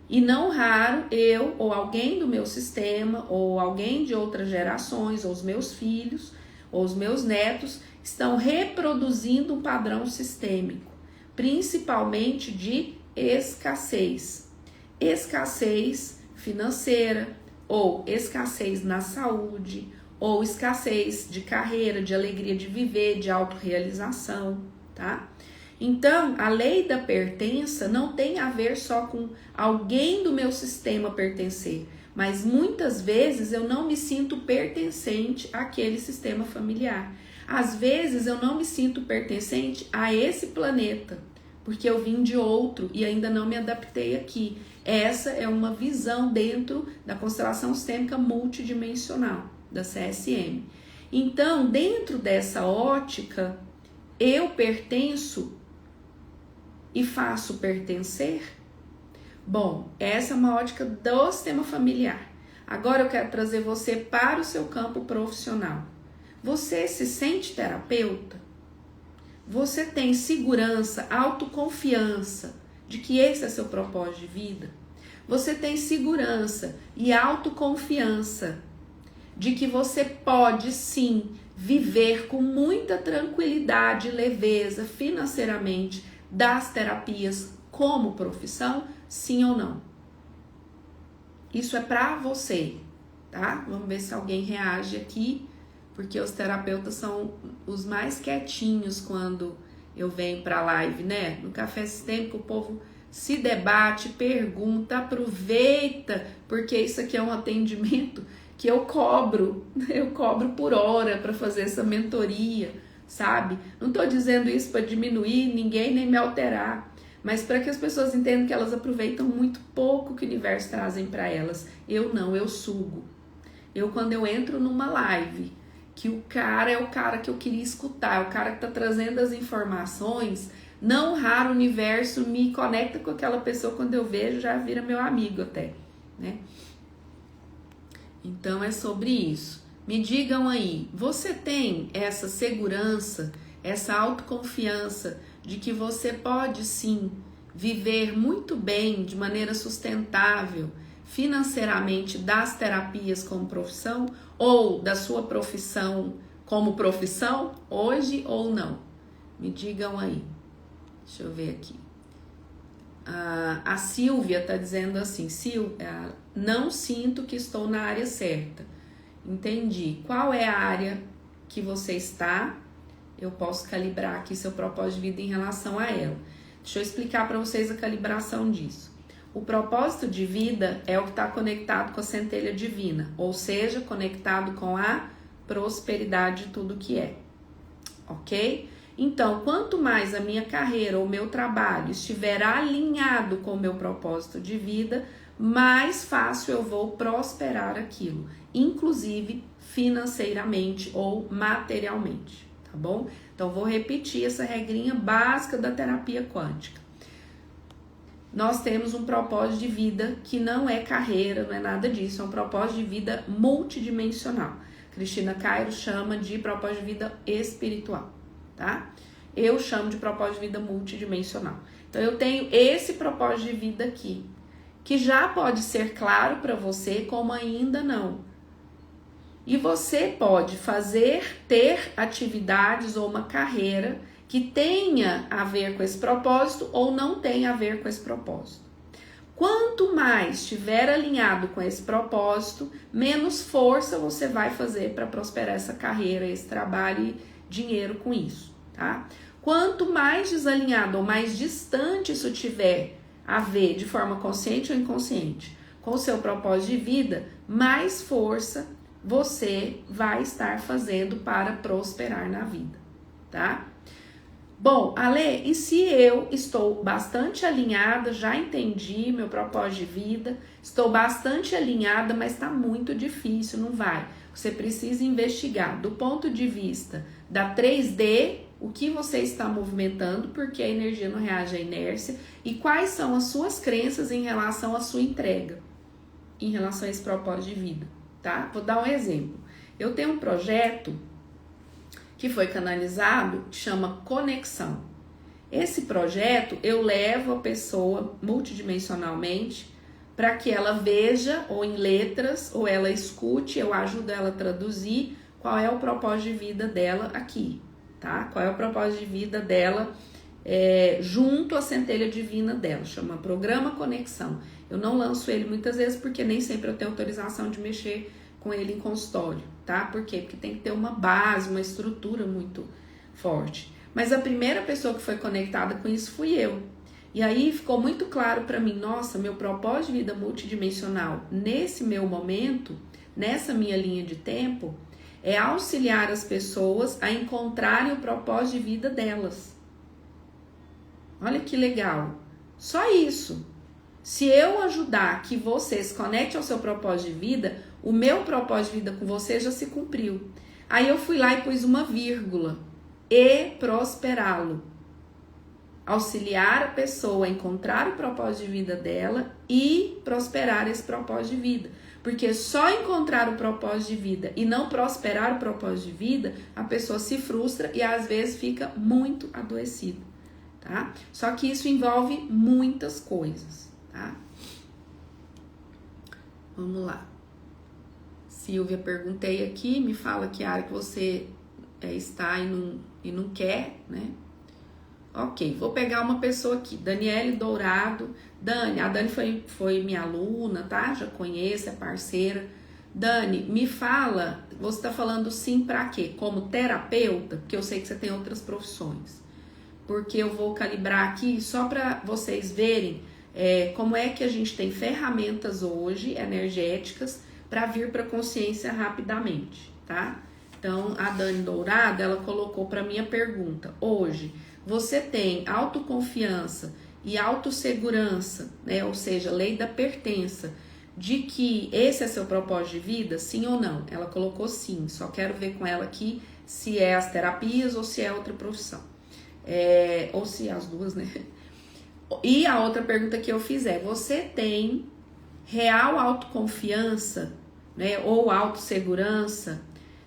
E não raro, eu ou alguém do meu sistema, ou alguém de outras gerações, ou os meus filhos, ou os meus netos, estão reproduzindo um padrão sistêmico, principalmente de escassez. Escassez financeira, ou escassez na saúde, ou escassez de carreira, de alegria de viver, de autorrealização, tá? Então, a lei da pertença não tem a ver só com alguém do meu sistema pertencer, mas muitas vezes eu não me sinto pertencente àquele sistema familiar. Às vezes eu não me sinto pertencente a esse planeta, porque eu vim de outro e ainda não me adaptei aqui. Essa é uma visão dentro da constelação sistêmica multidimensional, da CSM. Então, dentro dessa ótica, eu pertenço e faço pertencer? Bom, essa é uma ótica do sistema familiar. Agora eu quero trazer você para o seu campo profissional. Você se sente terapeuta? Você tem segurança, autoconfiança de que esse é seu propósito de vida? Você tem segurança e autoconfiança de que você pode sim viver com muita tranquilidade e leveza financeiramente das terapias como profissão, sim ou não? Isso é pra você, tá? Vamos ver se alguém reage aqui, porque os terapeutas são os mais quietinhos quando eu venho pra live, né? No Café Sistêmico o povo se debate, pergunta, aproveita, porque isso aqui é um atendimento que eu cobro por hora para fazer essa mentoria, sabe? Não tô dizendo isso para diminuir ninguém nem me alterar, mas para que as pessoas entendam que elas aproveitam muito pouco que o universo trazem para elas. Eu não, eu sugo. Quando eu entro numa live, que o cara é o cara que eu queria escutar, é o cara que tá trazendo as informações, Não raro o universo me conecta com aquela pessoa, quando eu vejo já vira meu amigo até, né? Então é sobre isso. Me digam aí, você tem essa segurança, essa autoconfiança de que você pode sim viver muito bem, de maneira sustentável, financeiramente, das terapias como profissão, ou da sua profissão como profissão, hoje ou não? Me digam aí. Deixa eu ver aqui. A Silvia está dizendo assim, Silvia, não sinto que estou na área certa. Entendi. Qual é a área que você está? Eu posso calibrar aqui seu propósito de vida em relação a ela. Deixa eu explicar para vocês a calibração disso. O propósito de vida é o que está conectado com a centelha divina, ou seja, conectado com a prosperidade de tudo que é. Ok? Então, quanto mais a minha carreira ou meu trabalho estiver alinhado com o meu propósito de vida, mais fácil eu vou prosperar aquilo, inclusive financeiramente ou materialmente, tá bom? Então, vou repetir essa regrinha básica da terapia quântica. Nós temos um propósito de vida que não é carreira, não é nada disso, é um propósito de vida multidimensional. Cristina Cairo chama de propósito de vida espiritual, tá? Eu chamo de propósito de vida multidimensional. Então, eu tenho esse propósito de vida aqui, que já pode ser claro para você, como ainda não. E você pode ter atividades ou uma carreira que tenha a ver com esse propósito ou não tenha a ver com esse propósito. Quanto mais estiver alinhado com esse propósito, menos força você vai fazer para prosperar essa carreira, esse trabalho e dinheiro com isso, tá? Quanto mais desalinhado ou mais distante isso tiver a ver, de forma consciente ou inconsciente, com o seu propósito de vida, mais força você vai estar fazendo para prosperar na vida, tá? Bom, Ale, e se eu estou bastante alinhada, já entendi meu propósito de vida, estou bastante alinhada, mas está muito difícil, não vai. Você precisa investigar do ponto de vista da 3D, o que você está movimentando, porque a energia não reage à inércia, e quais são as suas crenças em relação à sua entrega, em relação a esse propósito de vida, tá? Vou dar um exemplo. Eu tenho um projeto que foi canalizado, que chama Conexão. Esse projeto eu levo a pessoa multidimensionalmente para que ela veja, ou em letras, ou ela escute, eu ajudo ela a traduzir qual é o propósito de vida dela aqui, tá? Qual é o propósito de vida dela junto à centelha divina dela, chama Programa Conexão. Eu não lanço ele muitas vezes porque nem sempre eu tenho autorização de mexer com ele em consultório, tá? Por quê? Porque tem que ter uma base, uma estrutura muito forte. Mas a primeira pessoa que foi conectada com isso fui eu. E aí ficou muito claro para mim, nossa, meu propósito de vida multidimensional nesse meu momento, nessa minha linha de tempo, é auxiliar as pessoas a encontrarem o propósito de vida delas. Olha que legal. Só isso. Se eu ajudar que você se conecte ao seu propósito de vida, o meu propósito de vida com você já se cumpriu. Aí eu fui lá e pus uma vírgula. E prosperá-lo. Auxiliar a pessoa a encontrar o propósito de vida dela e prosperar esse propósito de vida. Porque só encontrar o propósito de vida e não prosperar o propósito de vida, a pessoa se frustra e às vezes fica muito adoecida, tá? Só que isso envolve muitas coisas, tá? Vamos lá. Silvia, perguntei aqui, me fala que área que você está e não quer, né? Ok, vou pegar uma pessoa aqui, Daniele Dourado. Dani, a Dani foi minha aluna, tá? Já conheço, é parceira. Dani, me fala, você tá falando sim pra quê? Como terapeuta? Porque eu sei que você tem outras profissões. Porque eu vou calibrar aqui só para vocês verem como é que a gente tem ferramentas hoje energéticas para vir para consciência rapidamente, tá? Então, a Dani Dourado, ela colocou para minha pergunta, hoje, você tem autoconfiança e autossegurança, né? Ou seja, lei da pertença, de que esse é seu propósito de vida, sim ou não? Ela colocou sim, só quero ver com ela aqui se é as terapias ou se é outra profissão. ou se as duas, né? E a outra pergunta que eu fiz é: você tem real autoconfiança, né, ou autossegurança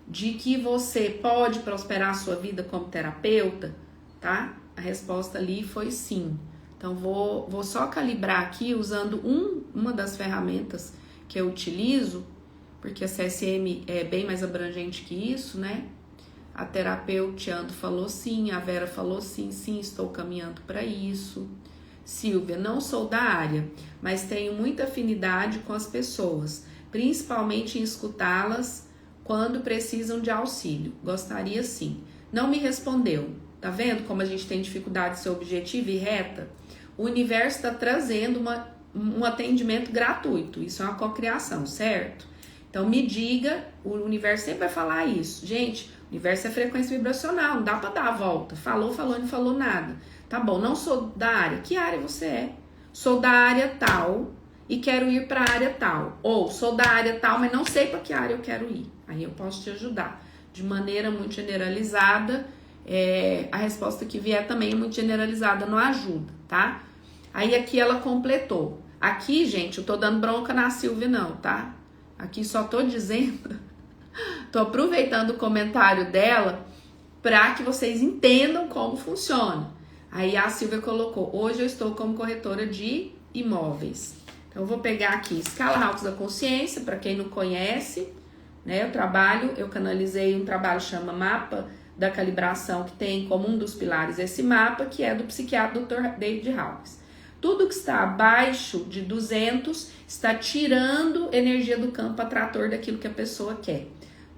de que você pode prosperar a sua vida como terapeuta, tá? A resposta ali foi sim. Então, vou só calibrar aqui usando uma das ferramentas que eu utilizo, porque a CSM é bem mais abrangente que isso, né? A terapeuta falou sim, a Vera falou sim, estou caminhando para isso. Silvia, não sou da área, mas tenho muita afinidade com as pessoas, principalmente em escutá-las quando precisam de auxílio. Gostaria sim. Não me respondeu. Tá vendo como a gente tem dificuldade de ser objetiva e reta? O universo está trazendo um atendimento gratuito. Isso é uma cocriação, certo? Então me diga, o universo sempre vai falar isso. Gente, o universo é frequência vibracional, não dá para dar a volta. Falou, não falou nada. Tá bom, não sou da área. Que área você é? Sou da área tal e quero ir para a área tal. Ou sou da área tal, mas não sei para que área eu quero ir. Aí eu posso te ajudar. De maneira muito generalizada, a resposta que vier também é muito generalizada, não ajuda, tá? Aí aqui ela completou. Aqui, gente, eu tô dando bronca na Silvia não, tá? Aqui só tô dizendo, tô aproveitando o comentário dela para que vocês entendam como funciona. Aí a Silvia colocou: hoje eu estou como corretora de imóveis. Então eu vou pegar aqui Escala Hawkes da Consciência, para quem não conhece, né? Eu canalizei um trabalho que chama Mapa da Calibração, que tem como um dos pilares esse mapa, que é do psiquiatra Dr. David Hawkes. Tudo que está abaixo de 200 está tirando energia do campo atrator daquilo que a pessoa quer.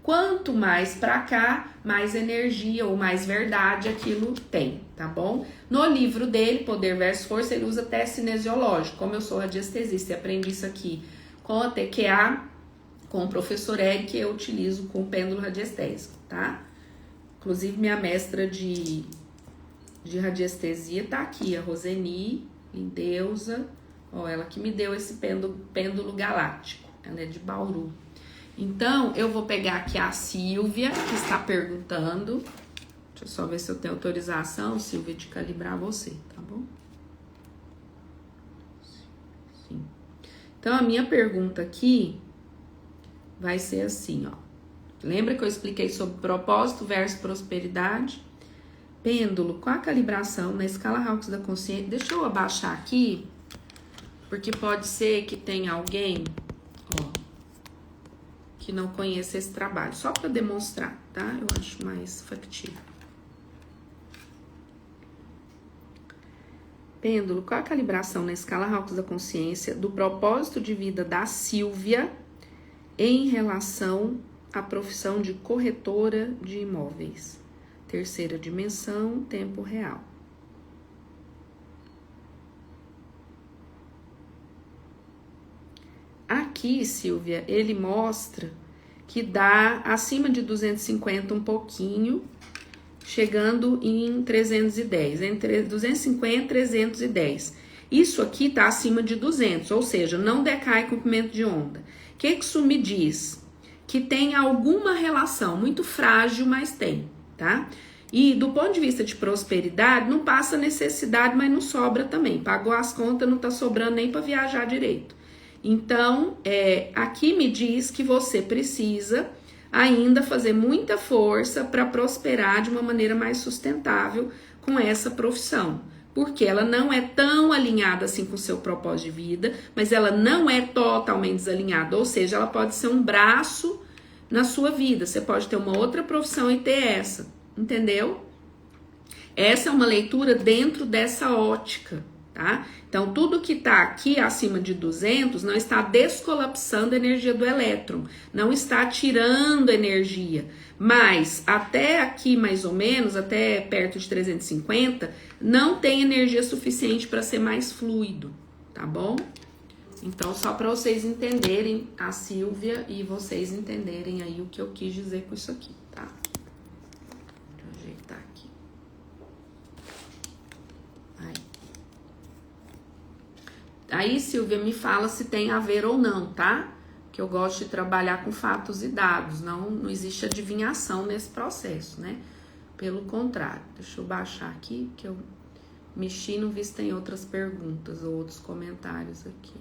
Quanto mais para cá, mais energia ou mais verdade aquilo tem, tá bom? No livro dele, Poder versus Força, ele usa teste cinesiológico. Como eu sou radiestesista e aprendi isso aqui com a TQA, com o professor Eric, eu utilizo com o pêndulo radiestésico, tá? Inclusive, minha mestra de radiestesia tá aqui, a Roseni Lindeusa, ó, ela que me deu esse pêndulo galáctico, ela é de Bauru. Então, eu vou pegar aqui a Silvia, que está perguntando. Deixa eu só ver se eu tenho autorização, Silvia, de calibrar você, tá bom? Sim. Então, a minha pergunta aqui vai ser assim, ó. Lembra que eu expliquei sobre propósito versus prosperidade? Pêndulo, qual a calibração na escala Hawkes da consciência? Deixa eu abaixar aqui, porque pode ser que tenha alguém, ó, que não conheça esse trabalho, só para demonstrar, tá? Eu acho mais factível. Pêndulo, qual a calibração na escala Hawkes da consciência do propósito de vida da Silvia em relação à profissão de corretora de imóveis? Terceira dimensão, tempo real. Aqui, Silvia, ele mostra que dá acima de 250 um pouquinho, chegando em 310, entre 250 e 310. Isso aqui tá acima de 200, ou seja, não decai comprimento de onda. O que isso me diz? Que tem alguma relação, muito frágil, mas tem, tá? E do ponto de vista de prosperidade, não passa necessidade, mas não sobra também. Pagou as contas, não tá sobrando nem para viajar direito. Então, aqui me diz que você precisa ainda fazer muita força para prosperar de uma maneira mais sustentável com essa profissão. Porque ela não é tão alinhada assim com o seu propósito de vida, mas ela não é totalmente desalinhada. Ou seja, ela pode ser um braço na sua vida. Você pode ter uma outra profissão e ter essa, entendeu? Essa é uma leitura dentro dessa ótica, tá? Então, tudo que está aqui acima de 200 não está descolapsando a energia do elétron, não está tirando energia, mas até aqui mais ou menos, até perto de 350, não tem energia suficiente para ser mais fluido, tá bom? Então, só para vocês entenderem, a Silvia, e vocês entenderem aí o que eu quis dizer com isso aqui, tá? Deixa eu ajeitar aqui. Aí, Silvia, me fala se tem a ver ou não, tá? Que eu gosto de trabalhar com fatos e dados, não existe adivinhação nesse processo, né? Pelo contrário, deixa eu baixar aqui, que eu mexi, não vi se tem outras perguntas ou outros comentários aqui.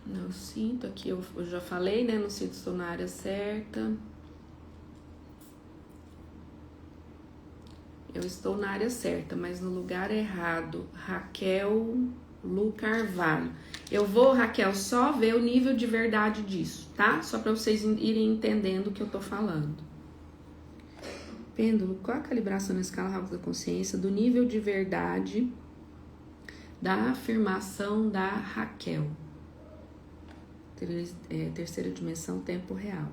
Não sinto, aqui eu já falei, né? Não sinto, estou na área certa. Eu estou na área certa, mas no lugar errado. Raquel Lu Carvalho. Eu vou, Raquel, só ver o nível de verdade disso, tá? Só para vocês irem entendendo o que eu tô falando. Pêndulo, qual a calibração na escala Hawkes da consciência do nível de verdade da afirmação da Raquel? Terceira dimensão, tempo real.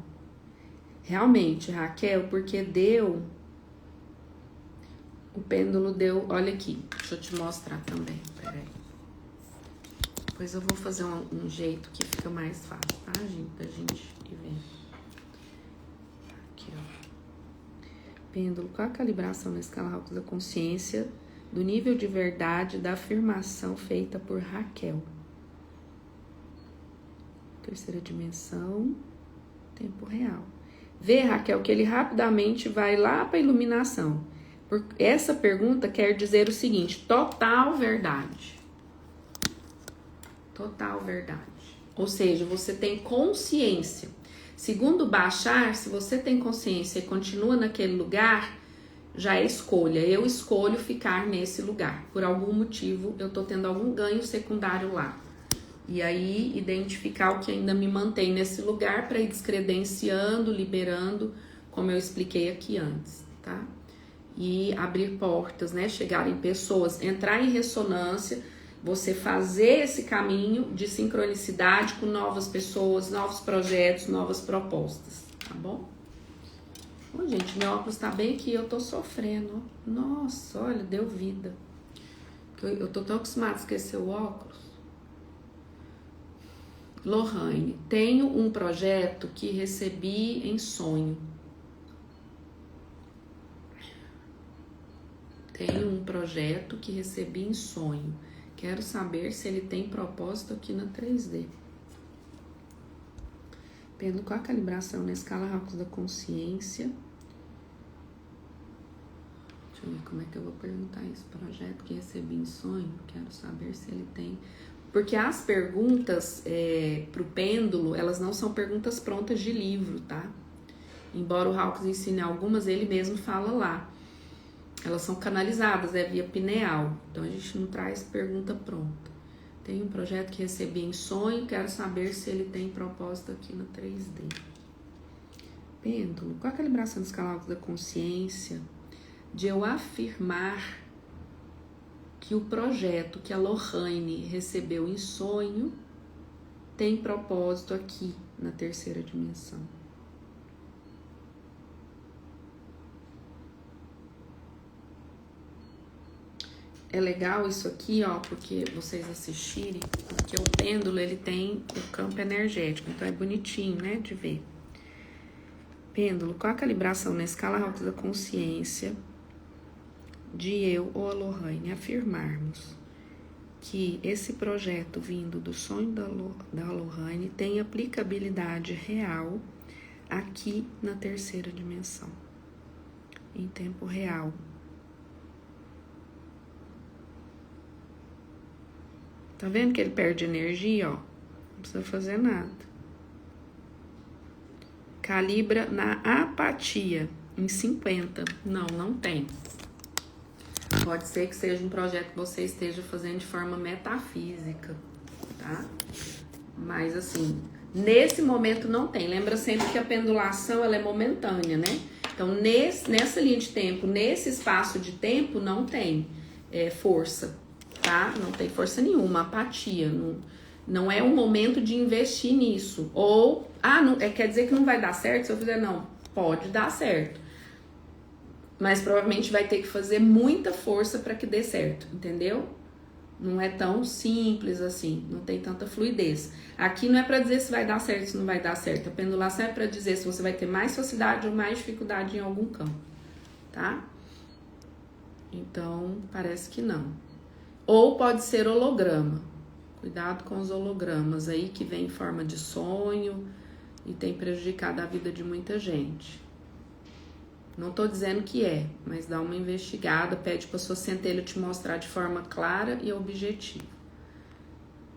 Realmente, Raquel, porque deu... O pêndulo deu... Olha aqui, deixa eu te mostrar também, peraí. Depois eu vou fazer um jeito que fica mais fácil, tá, gente? Da gente ir vendo. Aqui, ó. Pêndulo, qual a calibração na escala Hawkes da consciência do nível de verdade da afirmação feita por Raquel? Terceira dimensão, tempo real. Vê, Raquel, que ele rapidamente vai lá para a iluminação. Essa pergunta quer dizer o seguinte: total verdade. Total verdade. Ou seja, você tem consciência. Segundo Bashar, se você tem consciência e continua naquele lugar, já é escolha. Eu escolho ficar nesse lugar. Por algum motivo, eu tô tendo algum ganho secundário lá. E aí, identificar o que ainda me mantém nesse lugar para ir descredenciando, liberando, como eu expliquei aqui antes, tá? E abrir portas, né? Chegar em pessoas, entrar em ressonância, você fazer esse caminho de sincronicidade com novas pessoas, novos projetos, novas propostas, tá bom? Ô, gente, meu óculos tá bem aqui, eu tô sofrendo. Nossa, olha, deu vida. Eu tô tão acostumada a esquecer o óculos. Lohane, tenho um projeto que recebi em sonho. Tenho um projeto que recebi em sonho. Quero saber se ele tem propósito aqui na 3D. Pelo qual a calibração na escala Hawkes da consciência? Deixa eu ver como é que eu vou perguntar isso. Projeto que recebi em sonho. Quero saber se ele tem... Porque as perguntas pro pêndulo, elas não são perguntas prontas de livro, tá? Embora o Hawkes ensine algumas, ele mesmo fala lá. Elas são canalizadas, via pineal. Então, a gente não traz pergunta pronta. Tem um projeto que recebi em sonho, quero saber se ele tem propósito aqui no 3D. Pêndulo, qual a calibração dos canais da consciência de eu afirmar que o projeto que a Lohane recebeu em sonho tem propósito aqui na terceira dimensão? É legal isso aqui, ó, porque vocês assistirem, porque o pêndulo, ele tem o campo energético, então é bonitinho, né, de ver. Pêndulo, qual a calibração na escala Hawkes da consciência de eu ou a Lohane afirmarmos que esse projeto vindo do sonho da Lohane tem aplicabilidade real aqui na terceira dimensão, em tempo real? Tá vendo que ele perde energia, ó? Não precisa fazer nada. Calibra na apatia, em 50. Não, não tem. Pode ser que seja um projeto que você esteja fazendo de forma metafísica, tá? Mas, assim, nesse momento não tem. Lembra sempre que a pendulação, ela é momentânea, né? Então, nessa linha de tempo, nesse espaço de tempo, não tem força, tá? Não tem força nenhuma, apatia. Não é um momento de investir nisso. Ou, não, quer dizer que não vai dar certo se eu fizer? Não, pode dar certo. Mas provavelmente vai ter que fazer muita força para que dê certo, entendeu? Não é tão simples assim, não tem tanta fluidez. Aqui não é para dizer se vai dar certo, se não vai dar certo. A pendulação é para dizer se você vai ter mais facilidade ou mais dificuldade em algum campo, tá? Então, parece que não. Ou pode ser holograma. Cuidado com os hologramas aí que vem em forma de sonho e tem prejudicado a vida de muita gente. Não tô dizendo que é, mas dá uma investigada, pede pra sua centelha te mostrar de forma clara e objetiva.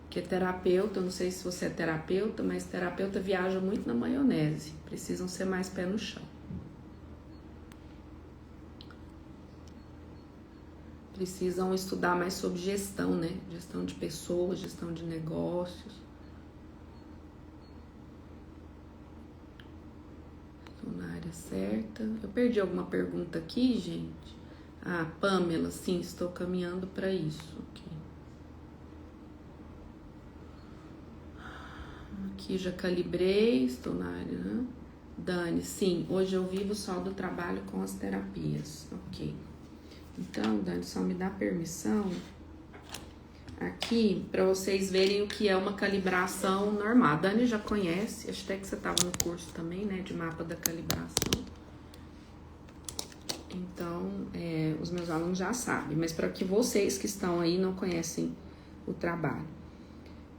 Porque terapeuta, eu não sei se você é terapeuta, mas terapeuta viaja muito na maionese. Precisam ser mais pé no chão. Precisam estudar mais sobre gestão, né? Gestão de pessoas, gestão de negócios. Estou na área certa. Eu perdi alguma pergunta aqui, gente? Ah, Pamela, sim, estou caminhando para isso. Aqui já calibrei, estou na área, né? Dani, sim, hoje eu vivo só do trabalho com as terapias. Ok. Então, Dani, só me dá permissão aqui para vocês verem o que é uma calibração normal. A Dani já conhece, acho até que você estava no curso também, né, de mapa da calibração. Então, os meus alunos já sabem, mas para que vocês que estão aí não conhecem o trabalho.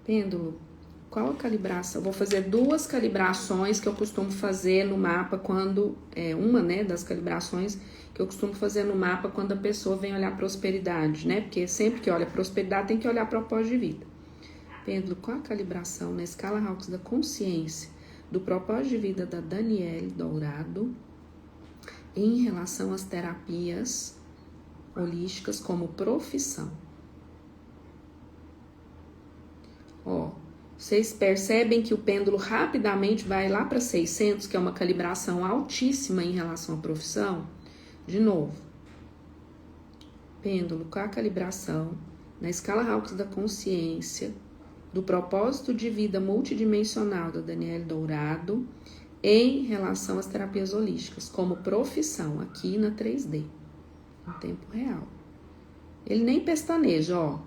Pêndulo, qual a calibração? Eu vou fazer 2 calibrações que eu costumo fazer no mapa quando... uma, né, das calibrações que eu costumo fazer no mapa quando a pessoa vem olhar prosperidade, né? Porque sempre que olha prosperidade tem que olhar propósito de vida. Pêndulo, qual a calibração na escala Hawkes da consciência do propósito de vida da Daniele Dourado em relação às terapias holísticas como profissão? Ó, vocês percebem que o pêndulo rapidamente vai lá para 600, que é uma calibração altíssima em relação à profissão? De novo, pêndulo, qual a calibração na escala Hawkes da consciência do propósito de vida multidimensional da Daniele Dourado em relação às terapias holísticas, como profissão, aqui na 3D, em tempo real. Ele nem pestaneja, ó.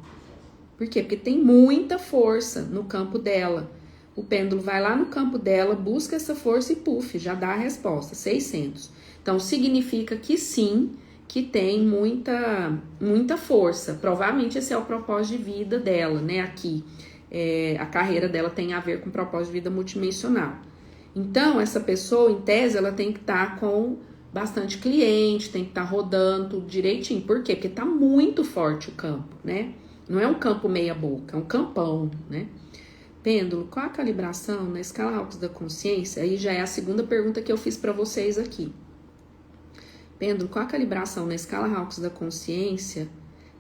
Por quê? Porque tem muita força no campo dela. O pêndulo vai lá no campo dela, busca essa força e puf, já dá a resposta, 600. Então, significa que sim, que tem muita força. Provavelmente esse é o propósito de vida dela, né? Aqui, a carreira dela tem a ver com propósito de vida multidimensional. Então, essa pessoa, em tese, ela tem que estar com bastante cliente, tem que estar rodando tudo direitinho. Por quê? Porque tá muito forte o campo, né? Não é um campo meia boca, é um campão, né? Pêndulo, qual a calibração na escala Hawkes da consciência? Aí já é a segunda pergunta que eu fiz para vocês aqui. Pêndulo, qual a calibração na escala Hawkes da consciência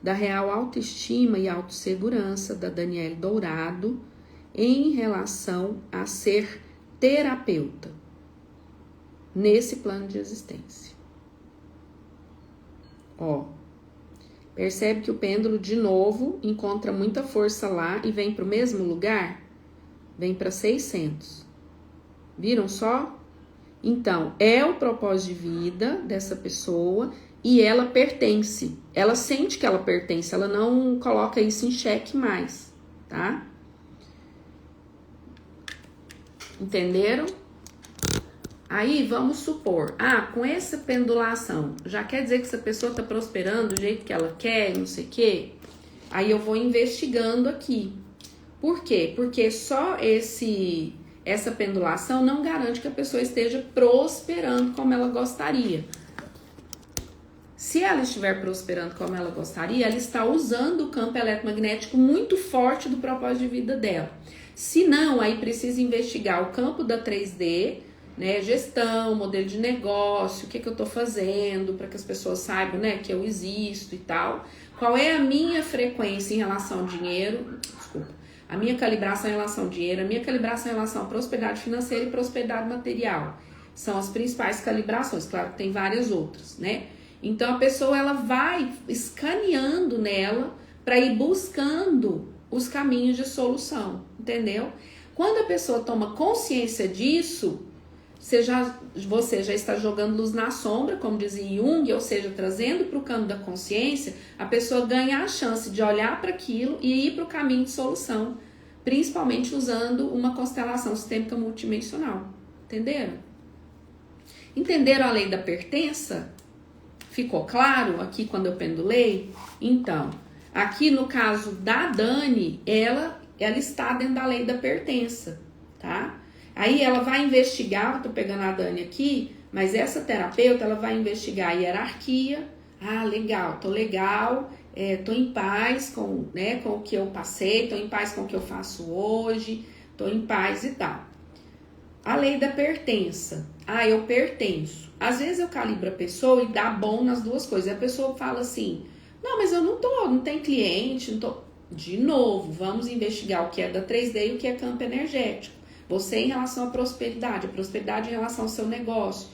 da real autoestima e autossegurança da Daniele Dourado em relação a ser terapeuta nesse plano de existência? Ó, percebe que o pêndulo de novo encontra muita força lá e vem para o mesmo lugar? Vem para 600. Viram só? Então, é o propósito de vida dessa pessoa e ela pertence. Ela sente que ela pertence, ela não coloca isso em xeque mais, tá? Entenderam? Aí, vamos supor, com essa pendulação, já quer dizer que essa pessoa tá prosperando do jeito que ela quer, não sei o quê? Aí eu vou investigando aqui. Por quê? Porque só essa pendulação não garante que a pessoa esteja prosperando como ela gostaria. Se ela estiver prosperando como ela gostaria, ela está usando o campo eletromagnético muito forte do propósito de vida dela. Se não, aí precisa investigar o campo da 3D, né, gestão, modelo de negócio, o que eu tô fazendo para que as pessoas saibam, né, que eu existo e tal. Qual é a minha frequência em relação ao dinheiro? Desculpa. A minha calibração em relação ao dinheiro, a minha calibração em relação à prosperidade financeira e prosperidade material. São as principais calibrações, claro que tem várias outras, né? Então a pessoa ela vai escaneando nela para ir buscando os caminhos de solução, entendeu? Quando a pessoa toma consciência disso, você já está jogando luz na sombra, como dizia Jung, ou seja, trazendo para o campo da consciência, a pessoa ganha a chance de olhar para aquilo e ir para o caminho de solução, principalmente usando uma constelação sistêmica multidimensional. Entenderam? Entenderam a lei da pertença? Ficou claro aqui quando eu pendulei? Então, aqui no caso da Dani, ela está dentro da lei da pertença, tá? Aí ela vai investigar, eu tô pegando a Dani aqui, mas essa terapeuta, ela vai investigar a hierarquia. Ah, legal, tô legal, tô em paz com, né, com o que eu passei, tô em paz com o que eu faço hoje, tô em paz e tal. A lei da pertença. Ah, eu pertenço. Às vezes eu calibro a pessoa e dá bom nas duas coisas. A pessoa fala assim, não, mas eu não tem cliente, não tô... De novo, vamos investigar o que é da 3D e o que é campo energético. Você em relação à prosperidade, a prosperidade em relação ao seu negócio,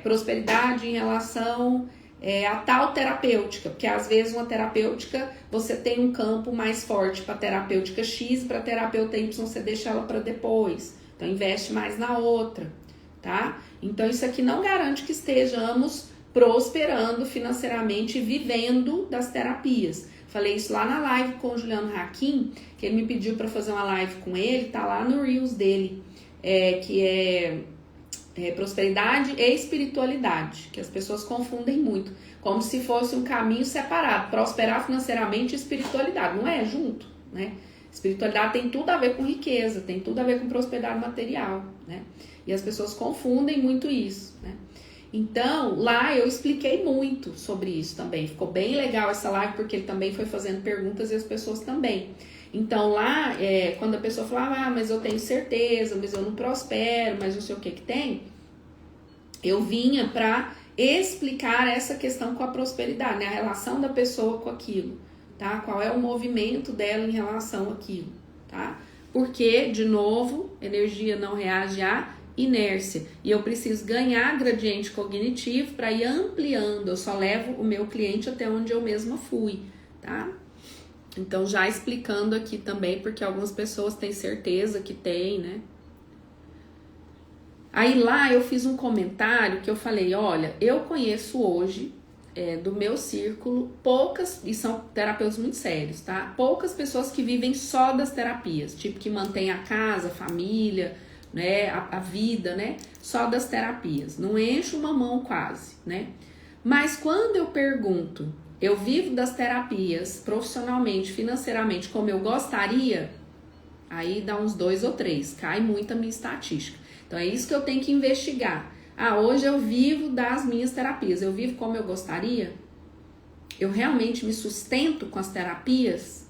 prosperidade em relação a tal terapêutica, porque às vezes uma terapêutica você tem um campo mais forte para terapêutica X, para terapeuta Y você deixa ela para depois, então investe mais na outra, tá? Então isso aqui não garante que estejamos prosperando financeiramente e vivendo das terapias. Falei isso lá na live com o Juliano Hakim, que ele me pediu para fazer uma live com ele, tá lá no Reels dele, que é prosperidade e espiritualidade, que as pessoas confundem muito, como se fosse um caminho separado, prosperar financeiramente e espiritualidade, não é junto, né? Espiritualidade tem tudo a ver com riqueza, tem tudo a ver com prosperidade material, né? E as pessoas confundem muito isso, né? Então, lá eu expliquei muito sobre isso também. Ficou bem legal essa live, porque ele também foi fazendo perguntas e as pessoas também. Então, lá, quando a pessoa falava, mas eu tenho certeza, mas eu não prospero, mas não sei o que tem, eu vinha para explicar essa questão com a prosperidade, né? A relação da pessoa com aquilo, tá? Qual é o movimento dela em relação àquilo, tá? Porque, de novo, energia não reage a inércia, e eu preciso ganhar gradiente cognitivo para ir ampliando. Eu só levo o meu cliente até onde eu mesma fui, tá? Então já explicando aqui também, porque algumas pessoas têm certeza que tem, né? Aí lá eu fiz um comentário que eu falei, olha, eu conheço hoje do meu círculo poucas, e são terapeutas muito sérios, tá? Poucas pessoas que vivem só das terapias, tipo que mantém a casa, a família, né, a vida, né, só das terapias, não encho uma mão quase, né, mas quando eu pergunto, eu vivo das terapias profissionalmente, financeiramente, como eu gostaria, aí dá uns 2 ou 3, cai muito a minha estatística, então é isso que eu tenho que investigar. Ah, hoje eu vivo das minhas terapias, eu vivo como eu gostaria, eu realmente me sustento com as terapias,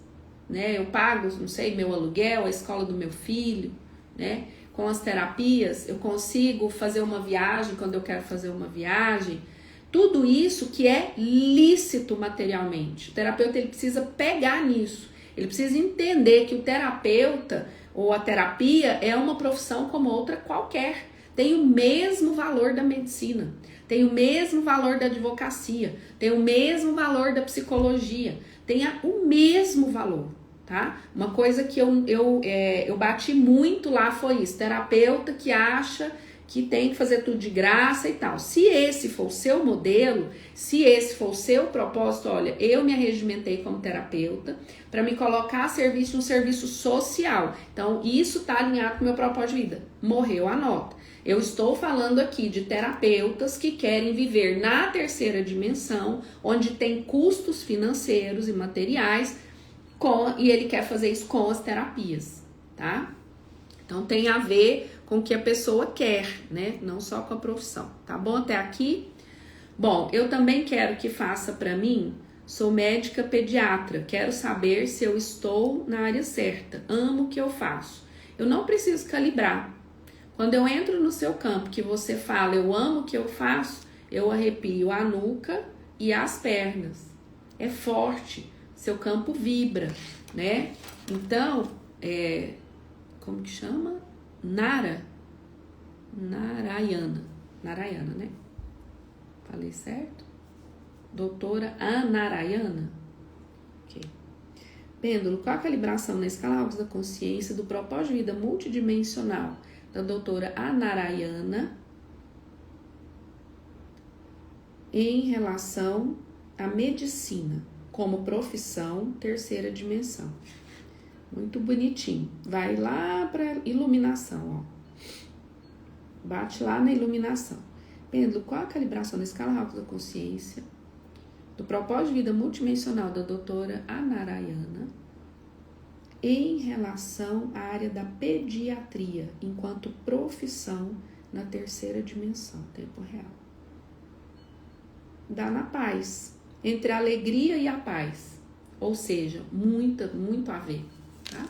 né, eu pago, não sei, meu aluguel, a escola do meu filho, né, com as terapias, eu consigo fazer uma viagem quando eu quero fazer uma viagem. Tudo isso que é lícito materialmente. O terapeuta ele precisa pegar nisso. Ele precisa entender que o terapeuta ou a terapia é uma profissão como outra qualquer. Tem o mesmo valor da medicina, tem o mesmo valor da advocacia, tem o mesmo valor da psicologia, tem o mesmo valor. Tá? Uma coisa que eu bati muito lá foi isso, terapeuta que acha que tem que fazer tudo de graça e tal. Se esse for o seu modelo, se esse for o seu propósito, olha, eu me arregimentei como terapeuta para me colocar a serviço de um serviço social. Então, isso está alinhado com o meu propósito de vida. Morreu a nota. Eu estou falando aqui de terapeutas que querem viver na terceira dimensão, onde tem custos financeiros e materiais, e ele quer fazer isso com as terapias, tá? Então tem a ver com o que a pessoa quer, né? Não só com a profissão, tá bom até aqui? Bom, eu também quero que faça para mim, sou médica pediatra, quero saber se eu estou na área certa, amo o que eu faço. Eu não preciso calibrar. Quando eu entro no seu campo, que você fala, eu amo o que eu faço, eu arrepio a nuca e as pernas. É forte. Seu campo vibra, né? Então, como que chama? Narayana, né? Falei certo? Doutora Anarayana? Ok. Pêndulo, qual a calibração na escala Hawkes da consciência do propósito de vida multidimensional da doutora Anarayana em relação à medicina? Como profissão, terceira dimensão. Muito bonitinho. Vai lá para iluminação, ó. Bate lá na iluminação. Pêndulo, qual a calibração da escala Hawkes da consciência do propósito de vida multidimensional da doutora Anarayana em relação à área da pediatria, enquanto profissão na terceira dimensão, tempo real. Dá na paz, entre a alegria e a paz, ou seja, muito a ver, tá?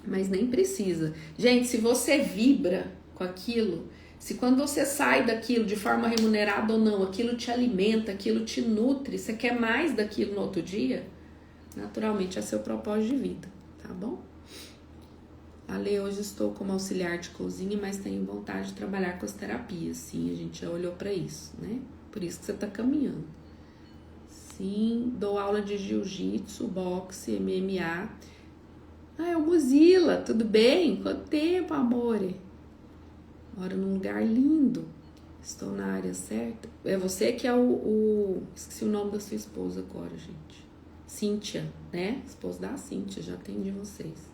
Mas nem precisa. Gente, se você vibra com aquilo, se quando você sai daquilo de forma remunerada ou não, aquilo te alimenta, aquilo te nutre, você quer mais daquilo no outro dia, naturalmente é seu propósito de vida, tá bom? Ale, hoje estou como auxiliar de cozinha, mas tenho vontade de trabalhar com as terapias. Sim, a gente já olhou para isso, né? Por isso que você tá caminhando. Sim, dou aula de jiu-jitsu, boxe, MMA. Ah, é o Mozilla, tudo bem? Quanto tempo, amore? Moro num lugar lindo. Estou na área certa. É você que é esqueci o nome da sua esposa agora, gente. Cíntia, né? Esposa da Cíntia, já atendi vocês.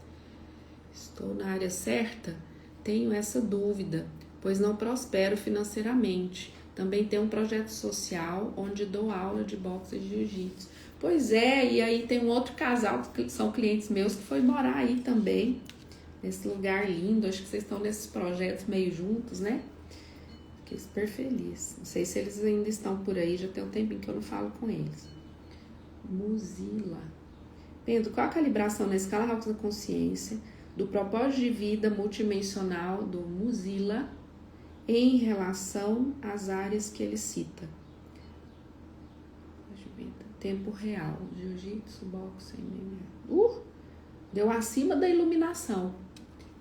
Estou na área certa? Tenho essa dúvida, pois não prospero financeiramente. Também tenho um projeto social onde dou aula de boxe e jiu-jitsu. Pois é, e aí tem um outro casal que são clientes meus que foi morar aí também, nesse lugar lindo. Acho que vocês estão nesses projetos meio juntos, né? Fiquei super feliz. Não sei se eles ainda estão por aí, já tem um tempinho que eu não falo com eles. Mozilla. Pêndulo, qual a calibração na escala Hawkes da consciência do propósito de vida multidimensional do Mozilla em relação às áreas que ele cita? Tempo real, jiu-jitsu, boxe, MMA. Deu acima da iluminação.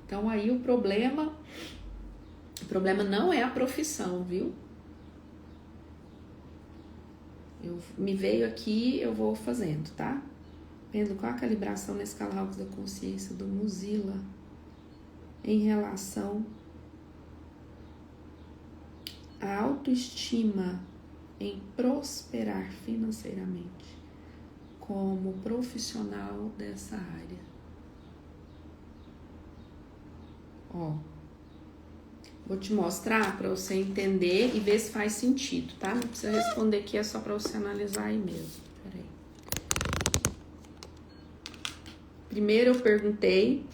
Então aí o problema não é a profissão, viu? Me veio aqui, eu vou fazendo, tá? Vendo qual a calibração na escala Hawkes da consciência do Mozilla em relação à autoestima em prosperar financeiramente como profissional dessa área. Ó, vou te mostrar para você entender e ver se faz sentido, tá? Não precisa responder aqui, é só para você analisar aí mesmo. Peraí. Primeiro eu perguntei,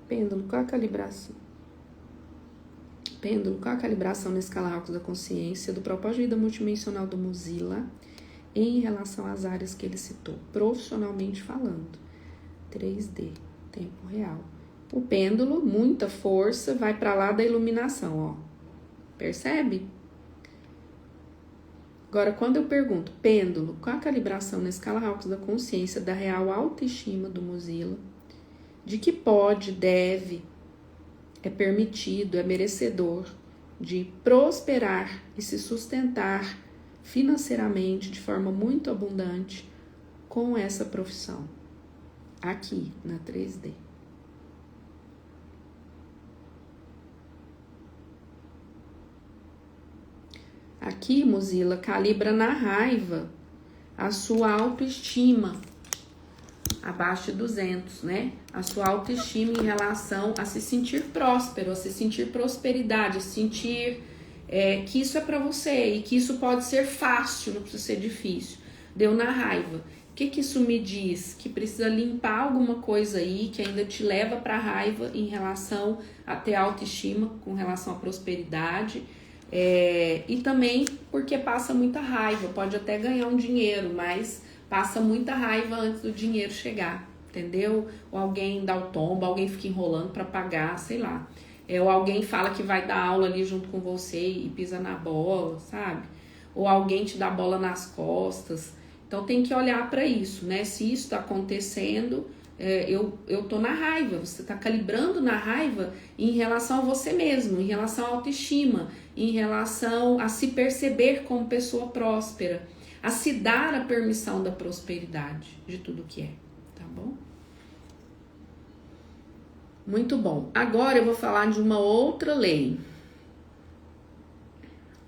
pêndulo, qual a calibração? Pêndulo, qual a calibração na escala Hawkes da consciência do propósito de vida multidimensional do Mozilla em relação às áreas que ele citou, profissionalmente falando? 3D, tempo real. O pêndulo, muita força, vai para lá da iluminação, ó. Percebe? Agora, quando eu pergunto, pêndulo, qual a calibração na escala Hawkes da consciência da real autoestima do Mozilla, de que pode, deve, é permitido, é merecedor de prosperar e se sustentar financeiramente de forma muito abundante com essa profissão, aqui na 3D. Aqui, Mozilla, calibra na raiva a sua autoestima, abaixo de 200, né? A sua autoestima em relação a se sentir próspero, a se sentir prosperidade, a sentir que isso é pra você e que isso pode ser fácil, não precisa ser difícil. Deu na raiva. O que isso me diz? Que precisa limpar alguma coisa aí que ainda te leva pra raiva em relação a ter autoestima, com relação à prosperidade. E também porque passa muita raiva, pode até ganhar um dinheiro, mas passa muita raiva antes do dinheiro chegar, entendeu? Ou alguém dá o tombo, alguém fica enrolando para pagar, sei lá. Ou alguém fala que vai dar aula ali junto com você e pisa na bola, sabe? Ou alguém te dá bola nas costas. Então tem que olhar para isso, né? Se isso está acontecendo, eu tô na raiva. Você tá calibrando na raiva em relação a você mesmo, em relação à autoestima, em relação a se perceber como pessoa próspera, a se dar a permissão da prosperidade de tudo que é, tá bom? Muito bom. Agora eu vou falar de uma outra lei.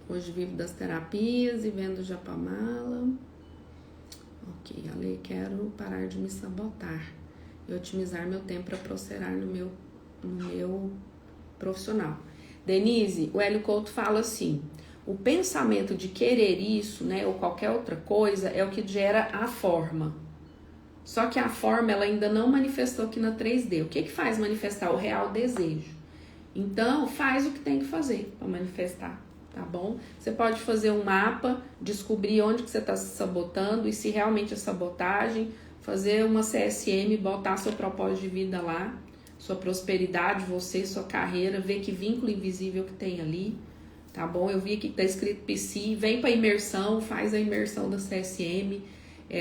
Hoje vivo das terapias e vendo Japamala. Ok, a lei quero parar de me sabotar e otimizar meu tempo para prosperar no meu profissional. Denise, o Hélio Couto fala assim, o pensamento de querer isso, né, ou qualquer outra coisa, é o que gera a forma. Só que a forma, ela ainda não manifestou aqui na 3D. O que faz manifestar? O real desejo. Então, faz o que tem que fazer para manifestar, tá bom? Você pode fazer um mapa, descobrir onde que você está se sabotando e se realmente é sabotagem, fazer uma CSM, botar seu propósito de vida lá, sua prosperidade, você, sua carreira, ver que vínculo invisível que tem ali, tá bom? Eu vi aqui que tá escrito PC, vem para imersão, faz a imersão da CSM.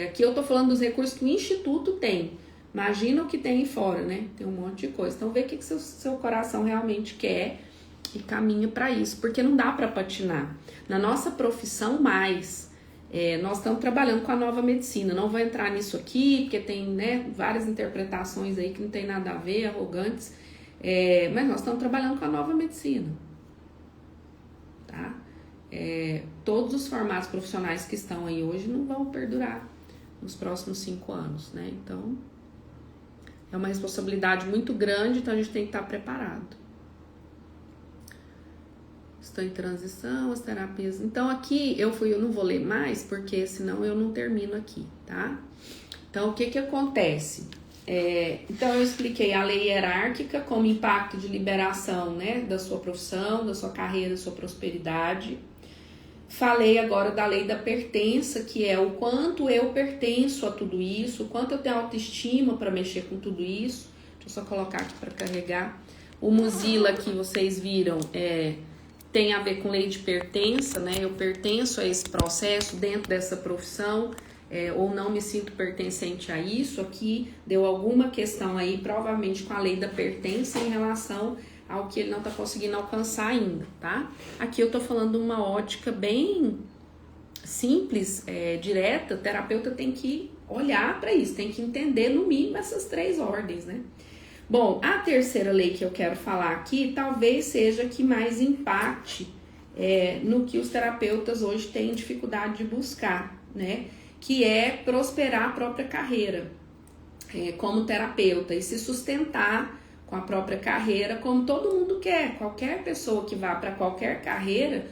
Aqui eu tô falando dos recursos que o Instituto tem. Imagina o que tem aí fora, né? Tem um monte de coisa. Então vê o que seu coração realmente quer e caminha para isso, porque não dá para patinar. Na nossa profissão, nós estamos trabalhando com a nova medicina. Não vou entrar nisso aqui, porque tem, né, várias interpretações aí que não tem nada a ver, arrogantes. Mas nós estamos trabalhando com a nova medicina. Tá? Todos os formatos profissionais que estão aí hoje não vão perdurar nos próximos 5 anos, né? Então, é uma responsabilidade muito grande, então a gente tem que estar preparado. Estou em transição, as terapias. Então, aqui eu não vou ler mais, porque senão eu não termino aqui, tá? Então, o que acontece? Então, eu expliquei a lei hierárquica como impacto de liberação, né, da sua profissão, da sua carreira, da sua prosperidade. Falei agora da lei da pertença, que é o quanto eu pertenço a tudo isso, o quanto eu tenho autoestima para mexer com tudo isso. Deixa eu só colocar aqui para carregar. O Mozilla que vocês viram tem a ver com lei de pertença, né? Eu pertenço a esse processo dentro dessa profissão, ou não me sinto pertencente a isso. Aqui deu alguma questão aí, provavelmente com a lei da pertença em relação ao que ele não está conseguindo alcançar ainda, tá? Aqui eu tô falando de uma ótica bem simples, direta. O terapeuta tem que olhar para isso, tem que entender no mínimo essas 3 ordens, né? Bom, a terceira lei que eu quero falar aqui talvez seja que mais impacte no que os terapeutas hoje têm dificuldade de buscar, né? Que é prosperar a própria carreira como terapeuta e se sustentar com a própria carreira, como todo mundo quer. Qualquer pessoa que vá para qualquer carreira,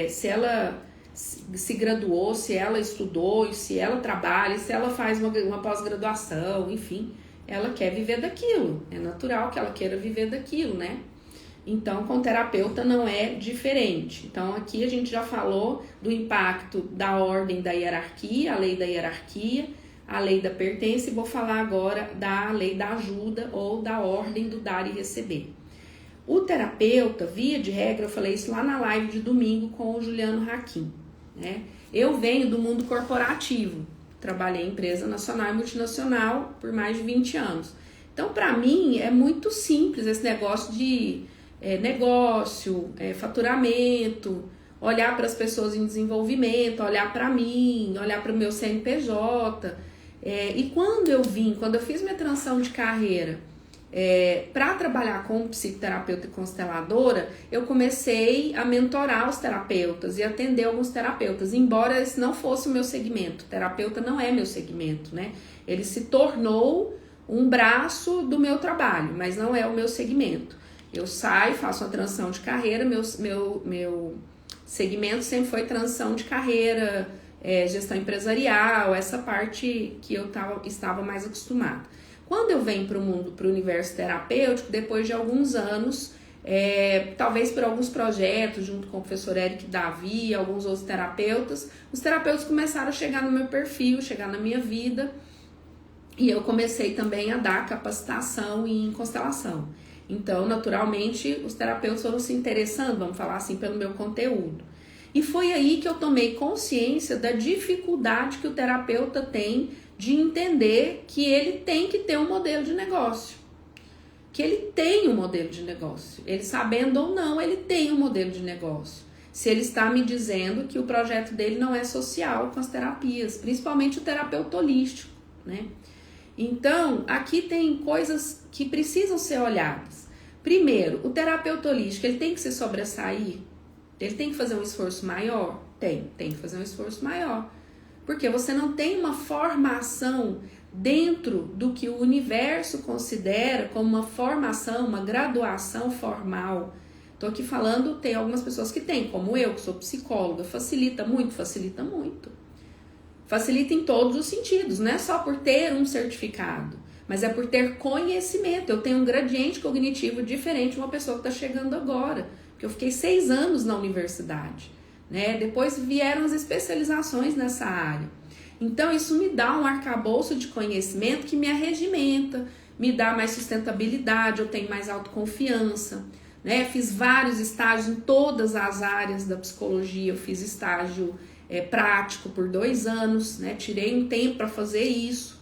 se ela se graduou, se ela estudou, se ela trabalha, se ela faz uma pós-graduação, enfim, ela quer viver daquilo. É natural que ela queira viver daquilo, né? Então, com o terapeuta não é diferente. Então, aqui a gente já falou do impacto da ordem da hierarquia, a lei da hierarquia, a lei da pertença, e vou falar agora da lei da ajuda ou da ordem do dar e receber. O terapeuta, via de regra, eu falei isso lá na live de domingo com o Juliano Hakim, né? Eu venho do mundo corporativo, trabalhei em empresa nacional e multinacional por mais de 20 anos. Então, para mim, é muito simples esse negócio de negócio, faturamento, olhar para as pessoas em desenvolvimento, olhar para mim, olhar para o meu CNPJ. E quando eu fiz minha transição de carreira para trabalhar como psicoterapeuta e consteladora, eu comecei a mentorar os terapeutas e atender alguns terapeutas, embora esse não fosse o meu segmento. Terapeuta não é meu segmento, né? Ele se tornou um braço do meu trabalho, mas não é o meu segmento. Eu saio, faço uma transição de carreira, meu segmento sempre foi transição de carreira, gestão empresarial, essa parte que eu estava mais acostumada. Quando eu venho para o universo terapêutico, depois de alguns anos, talvez por alguns projetos, junto com o professor Eric Davi e alguns outros terapeutas, os terapeutas começaram a chegar no meu perfil, chegar na minha vida, e eu comecei também a dar capacitação em constelação. Então, naturalmente, os terapeutas foram se interessando, vamos falar assim, pelo meu conteúdo. E foi aí que eu tomei consciência da dificuldade que o terapeuta tem de entender que ele tem que ter um modelo de negócio. Que ele tem um modelo de negócio. Ele sabendo ou não, ele tem um modelo de negócio. Se ele está me dizendo que o projeto dele não é social com as terapias, principalmente o terapeuta holístico, né? Então, aqui tem coisas que precisam ser olhadas. Primeiro, o terapeuta holístico, ele tem que se sobressair? Ele tem que fazer um esforço maior? Tem que fazer um esforço maior. Porque você não tem uma formação dentro do que o universo considera como uma formação, uma graduação formal Tô aqui falando, tem algumas pessoas que têm, como eu, que sou psicóloga. Facilita muito, facilita muito. Facilita em todos os sentidos, não é só por ter um certificado, mas é por ter conhecimento. Eu tenho um gradiente cognitivo diferente de uma pessoa que está chegando agora, porque eu fiquei 6 anos na universidade, né? Depois vieram as especializações nessa área. Então isso me dá um arcabouço de conhecimento que me arregimenta, me dá mais sustentabilidade, eu tenho mais autoconfiança, né? Fiz vários estágios em todas as áreas da psicologia. Eu fiz estágio prático por 2 anos, né? Tirei um tempo para fazer isso.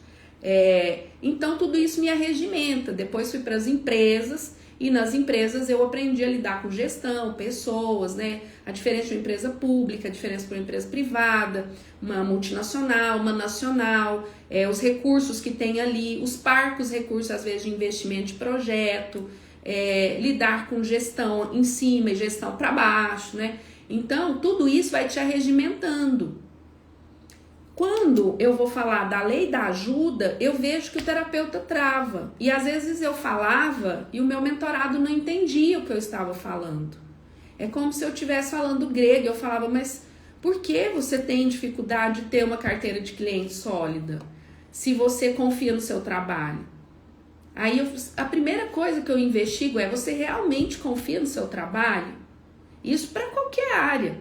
Então tudo isso me arregimenta. Depois fui para as empresas e nas empresas eu aprendi a lidar com gestão, pessoas, né? A diferença de uma empresa pública, a diferença para uma empresa privada, uma multinacional, uma nacional, os recursos que tem ali, os parcos recursos às vezes de investimento de projeto, lidar com gestão em cima e gestão para baixo, né? Então, tudo isso vai te arregimentando. Quando eu vou falar da lei da ajuda, eu vejo que o terapeuta trava. E às vezes eu falava e o meu mentorado não entendia o que eu estava falando. É como se eu estivesse falando grego. Eu falava, mas por que você tem dificuldade de ter uma carteira de cliente sólida? Se você confia no seu trabalho. Aí a primeira coisa que eu investigo é, você realmente confia no seu trabalho? Isso para qualquer área,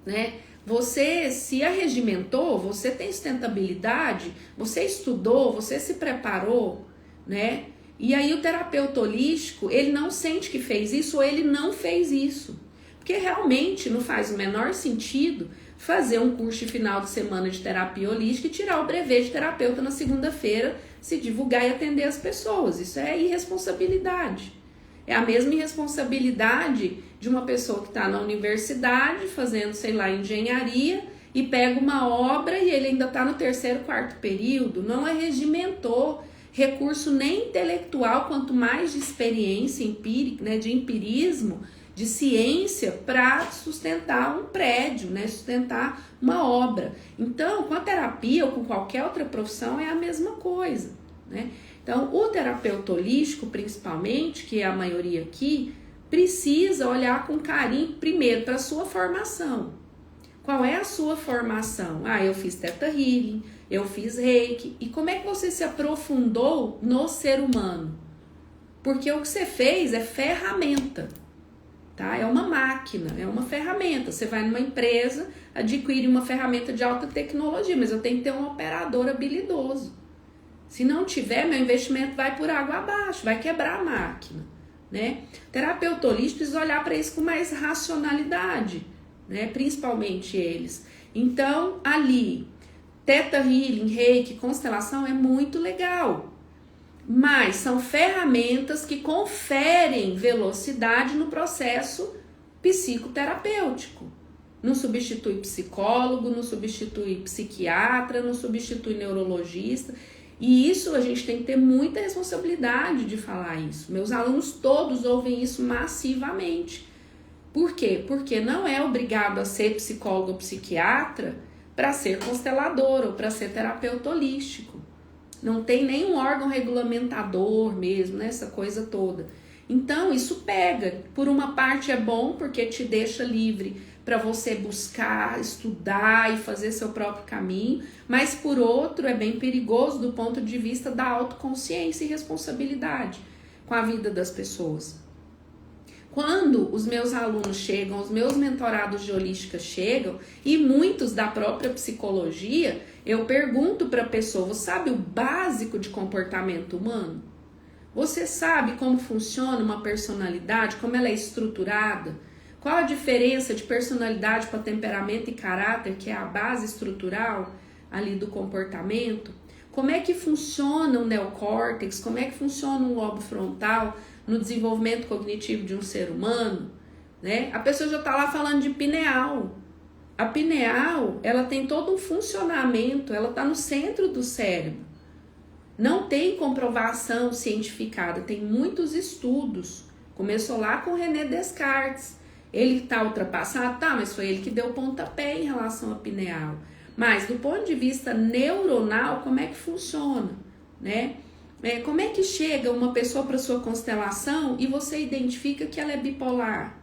né? Você se arregimentou, você tem sustentabilidade, você estudou, você se preparou, né? E aí o terapeuta holístico, ele não sente que fez isso ou ele não fez isso. Porque realmente não faz o menor sentido fazer um curso de final de semana de terapia holística e tirar o brevet de terapeuta na segunda-feira, se divulgar e atender as pessoas. Isso é irresponsabilidade. É a mesma irresponsabilidade de uma pessoa que está na universidade fazendo, sei lá, engenharia e pega uma obra e ele ainda está no 3º, 4º período, não regimentou recurso nem intelectual, quanto mais de experiência empírica, né, de empirismo, de ciência para sustentar um prédio, né, sustentar uma obra. Então, com a terapia ou com qualquer outra profissão é a mesma coisa, né? Então, o terapeuta holístico, principalmente, que é a maioria aqui, precisa olhar com carinho, primeiro, para a sua formação. Qual é a sua formação? Eu fiz Theta Healing, eu fiz Reiki. E como é que você se aprofundou no ser humano? Porque o que você fez é ferramenta, tá? É uma máquina, é uma ferramenta. Você vai numa empresa, adquire uma ferramenta de alta tecnologia, mas eu tenho que ter um operador habilidoso. Se não tiver, meu investimento vai por água abaixo, vai quebrar a máquina, né? Terapeuta holístico precisa olhar para isso com mais racionalidade, né? Principalmente eles. Então, ali, Theta Healing, Reiki, constelação é muito legal, mas são ferramentas que conferem velocidade no processo psicoterapêutico. Não substitui psicólogo, não substitui psiquiatra, não substitui neurologista. E isso a gente tem que ter muita responsabilidade de falar isso. Meus alunos todos ouvem isso massivamente. Por quê? Porque não é obrigado a ser psicólogo ou psiquiatra para ser constelador ou para ser terapeuta holístico. Não tem nenhum órgão regulamentador mesmo, né? Essa coisa toda. Então isso pega. Por uma parte é bom porque te deixa livre para você buscar, estudar e fazer seu próprio caminho, mas por outro é bem perigoso do ponto de vista da autoconsciência e responsabilidade com a vida das pessoas. Quando os meus alunos chegam, os meus mentorados de holística chegam, e muitos da própria psicologia, eu pergunto para a pessoa, você sabe o básico de comportamento humano? Você sabe como funciona uma personalidade, como ela é estruturada? Qual a diferença de personalidade para temperamento e caráter, que é a base estrutural ali do comportamento? Como é que funciona o neocórtex? Como é que funciona o lobo frontal no desenvolvimento cognitivo de um ser humano? Né? A pessoa já está lá falando de pineal. A pineal, ela tem todo um funcionamento, ela está no centro do cérebro. Não tem comprovação cientificada, tem muitos estudos. Começou lá com René Descartes. Ele está ultrapassado? Tá, mas foi ele que deu o pontapé em relação à pineal. Mas do ponto de vista neuronal, como é que funciona, né? Como é que chega uma pessoa para sua constelação e você identifica que ela é bipolar?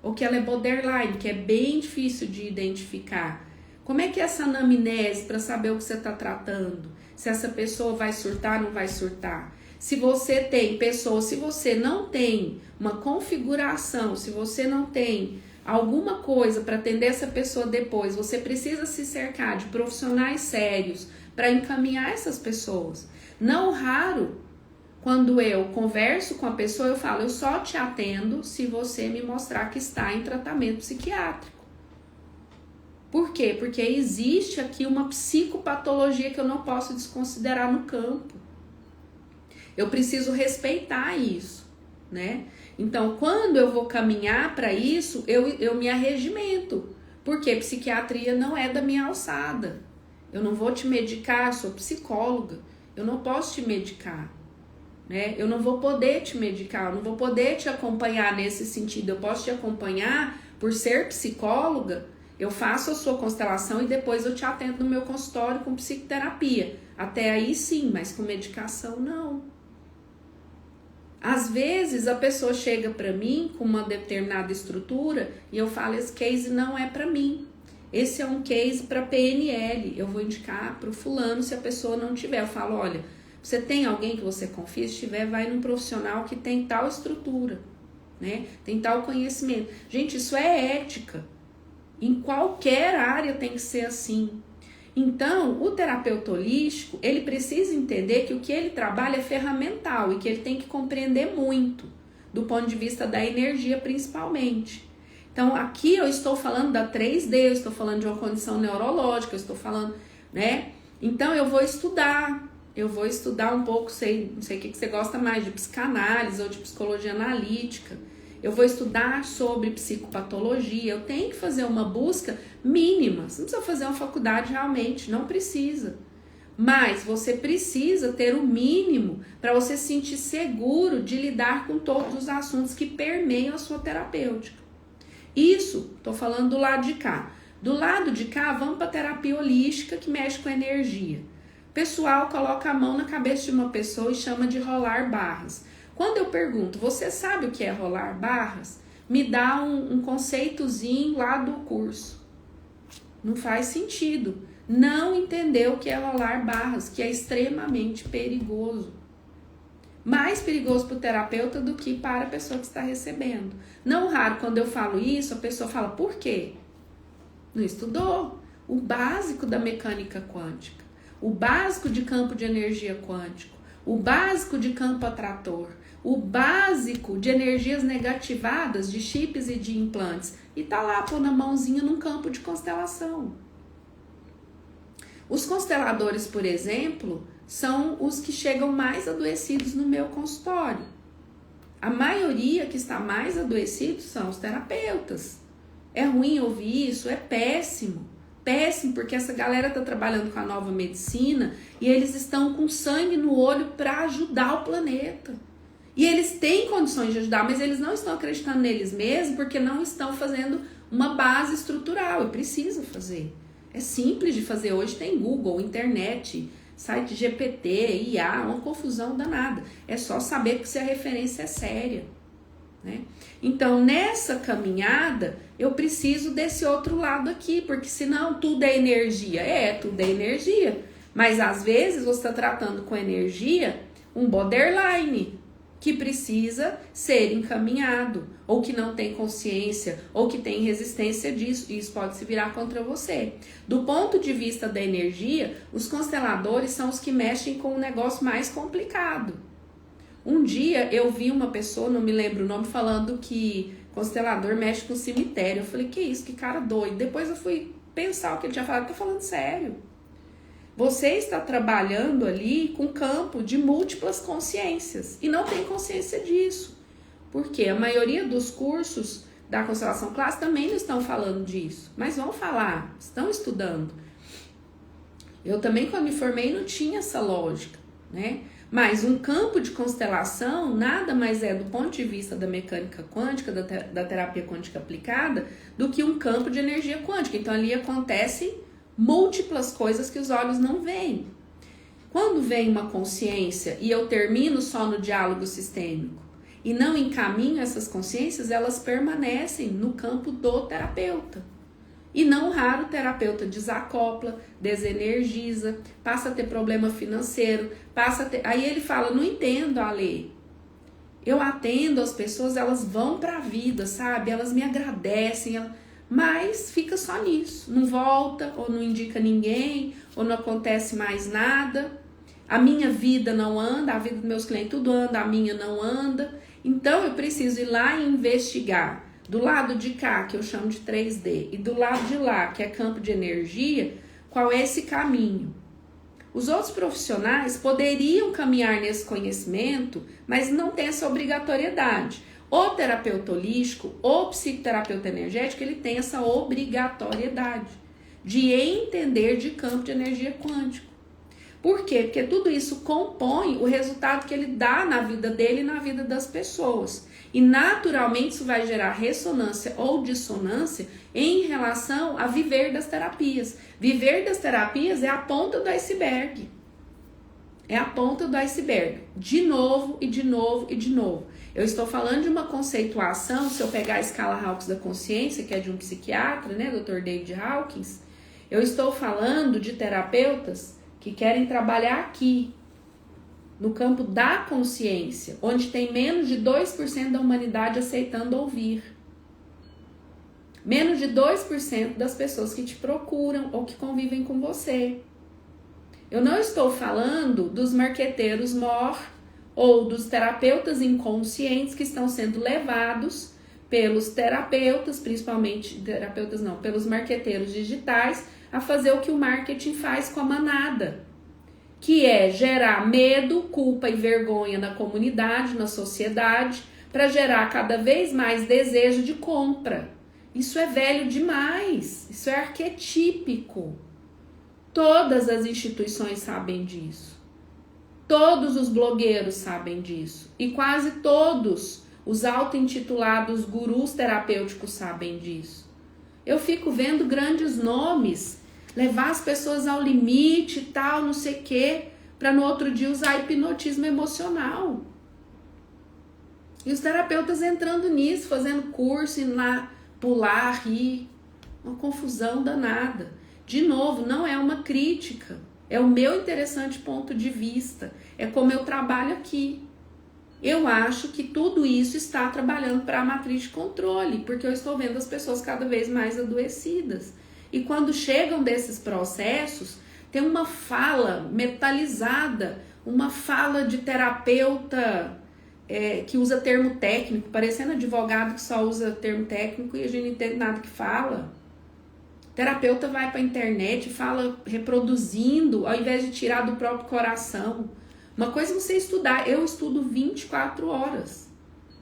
Ou que ela é borderline, que é bem difícil de identificar? Como é que é essa anamnese para saber o que você está tratando? Se essa pessoa vai surtar ou não vai surtar? Se você tem pessoas, se você não tem uma configuração, se você não tem alguma coisa para atender essa pessoa depois, você precisa se cercar de profissionais sérios para encaminhar essas pessoas. Não raro, quando eu converso com a pessoa, eu falo, eu só te atendo se você me mostrar que está em tratamento psiquiátrico. Por quê? Porque existe aqui uma psicopatologia que eu não posso desconsiderar no campo. Eu preciso respeitar isso, né? Então, quando eu vou caminhar para isso, eu me arregimento. Porque psiquiatria não é da minha alçada. Eu não vou te medicar, eu sou psicóloga. Eu não posso te medicar, né? Eu não vou poder te medicar, eu não vou poder te acompanhar nesse sentido. Eu posso te acompanhar por ser psicóloga. Eu faço a sua constelação e depois eu te atendo no meu consultório com psicoterapia. Até aí sim, mas com medicação não. Às vezes a pessoa chega para mim com uma determinada estrutura e eu falo, esse case não é para mim. Esse é um case para PNL. Eu vou indicar para o fulano se a pessoa não tiver. Eu falo, olha, você tem alguém que você confia? Se tiver, vai num profissional que tem tal estrutura, né? Tem tal conhecimento. Gente, isso é ética. Em qualquer área tem que ser assim. Então, o terapeuta holístico, ele precisa entender que o que ele trabalha é ferramental e que ele tem que compreender muito, do ponto de vista da energia principalmente. Então, aqui eu estou falando da 3D, eu estou falando de uma condição neurológica, eu estou falando, né? Então, eu vou estudar um pouco, não sei o que você gosta mais, de psicanálise ou de psicologia analítica. Eu vou estudar sobre psicopatologia, eu tenho que fazer uma busca mínima. Você não precisa fazer uma faculdade realmente, não precisa. Mas você precisa ter o mínimo para você se sentir seguro de lidar com todos os assuntos que permeiam a sua terapêutica. Isso, estou falando do lado de cá. Do lado de cá, vamos para a terapia holística que mexe com energia. O pessoal coloca a mão na cabeça de uma pessoa e chama de rolar barras. Quando eu pergunto, você sabe o que é rolar barras? Me dá um conceitozinho lá do curso. Não faz sentido. Não entender o que é rolar barras, que é extremamente perigoso. Mais perigoso para o terapeuta do que para a pessoa que está recebendo. Não raro, quando eu falo isso, a pessoa fala, por quê? Não estudou o básico da mecânica quântica, o básico de campo de energia quântico, o básico de campo atrator, o básico de energias negativadas, de chips e de implantes, e tá lá pondo a mãozinha num campo de constelação. Os consteladores, por exemplo, são os que chegam mais adoecidos no meu consultório. A maioria que está mais adoecido são os terapeutas. É ruim ouvir isso? É péssimo. Péssimo, porque essa galera está trabalhando com a nova medicina e eles estão com sangue no olho para ajudar o planeta. E eles têm condições de ajudar, mas eles não estão acreditando neles mesmos porque não estão fazendo uma base estrutural. E precisa fazer. É simples de fazer. Hoje tem Google, internet, site GPT, IA, uma confusão danada. É só saber que se a referência é séria, né? Então, nessa caminhada, eu preciso desse outro lado aqui, porque senão tudo é energia. Tudo é energia. Mas às vezes você está tratando com energia um borderline, que precisa ser encaminhado, ou que não tem consciência, ou que tem resistência disso, e isso pode se virar contra você. Do ponto de vista da energia, os consteladores são os que mexem com um negócio mais complicado. Um dia eu vi uma pessoa, não me lembro o nome, falando que constelador mexe com cemitério. Eu falei, que isso, que cara doido. Depois eu fui pensar o que ele tinha falado, tô falando sério. Você está trabalhando ali com campo de múltiplas consciências e não tem consciência disso. Porque a maioria dos cursos da constelação clássica também não estão falando disso, mas vão falar, estão estudando. Eu também, quando me formei, não tinha essa lógica, né? Mas um campo de constelação nada mais é, do ponto de vista da mecânica quântica, da terapia quântica aplicada, do que um campo de energia quântica. Então ali acontecem múltiplas coisas que os olhos não veem. Quando vem uma consciência e eu termino só no diálogo sistêmico e não encaminho essas consciências, elas permanecem no campo do terapeuta. E não raro o terapeuta desacopla, desenergiza, passa a ter problema financeiro, Aí ele fala, não entendo, Ale. Eu atendo as pessoas, elas vão para a vida, sabe? Elas me agradecem, mas fica só nisso. Não volta, ou não indica ninguém, ou não acontece mais nada. A minha vida não anda, a vida dos meus clientes tudo anda, a minha não anda. Então eu preciso ir lá e investigar. Do lado de cá, que eu chamo de 3D, e do lado de lá, que é campo de energia, qual é esse caminho? Os outros profissionais poderiam caminhar nesse conhecimento, mas não tem essa obrigatoriedade. O terapeuta holístico, o psicoterapeuta energético, ele tem essa obrigatoriedade de entender de campo de energia quântico. Por quê? Porque tudo isso compõe o resultado que ele dá na vida dele e na vida das pessoas. E naturalmente isso vai gerar ressonância ou dissonância em relação a viver das terapias. Viver das terapias é a ponta do iceberg. É a ponta do iceberg. De novo e de novo e de novo. Eu estou falando de uma conceituação, se eu pegar a escala Hawkins da consciência, que é de um psiquiatra, né, Dr. David Hawkins, eu estou falando de terapeutas que querem trabalhar aqui, no campo da consciência, onde tem menos de 2% da humanidade aceitando ouvir. Menos de 2% das pessoas que te procuram ou que convivem com você. Eu não estou falando dos marqueteiros mor ou dos terapeutas inconscientes que estão sendo levados pelos terapeutas, principalmente terapeutas não, pelos marqueteiros digitais, a fazer o que o marketing faz com a manada, que é gerar medo, culpa e vergonha na comunidade, na sociedade, para gerar cada vez mais desejo de compra. Isso é velho demais, isso é arquetípico. Todas as instituições sabem disso. Todos os blogueiros sabem disso. E quase todos os auto-intitulados gurus terapêuticos sabem disso. Eu fico vendo grandes nomes levar as pessoas ao limite e tal, não sei o quê, para no outro dia usar hipnotismo emocional. E os terapeutas entrando nisso, fazendo curso, indo lá pular, rir. Uma confusão danada. De novo, não é uma crítica. É o meu interessante ponto de vista. É como eu trabalho aqui. Eu acho que tudo isso está trabalhando para a matriz de controle, porque eu estou vendo as pessoas cada vez mais adoecidas. E quando chegam desses processos, tem uma fala metalizada, uma fala de terapeuta que usa termo técnico, parecendo advogado que só usa termo técnico e a gente não entende nada que fala. O terapeuta vai para a internet e fala reproduzindo, ao invés de tirar do próprio coração. Uma coisa é você estudar, eu estudo 24 horas.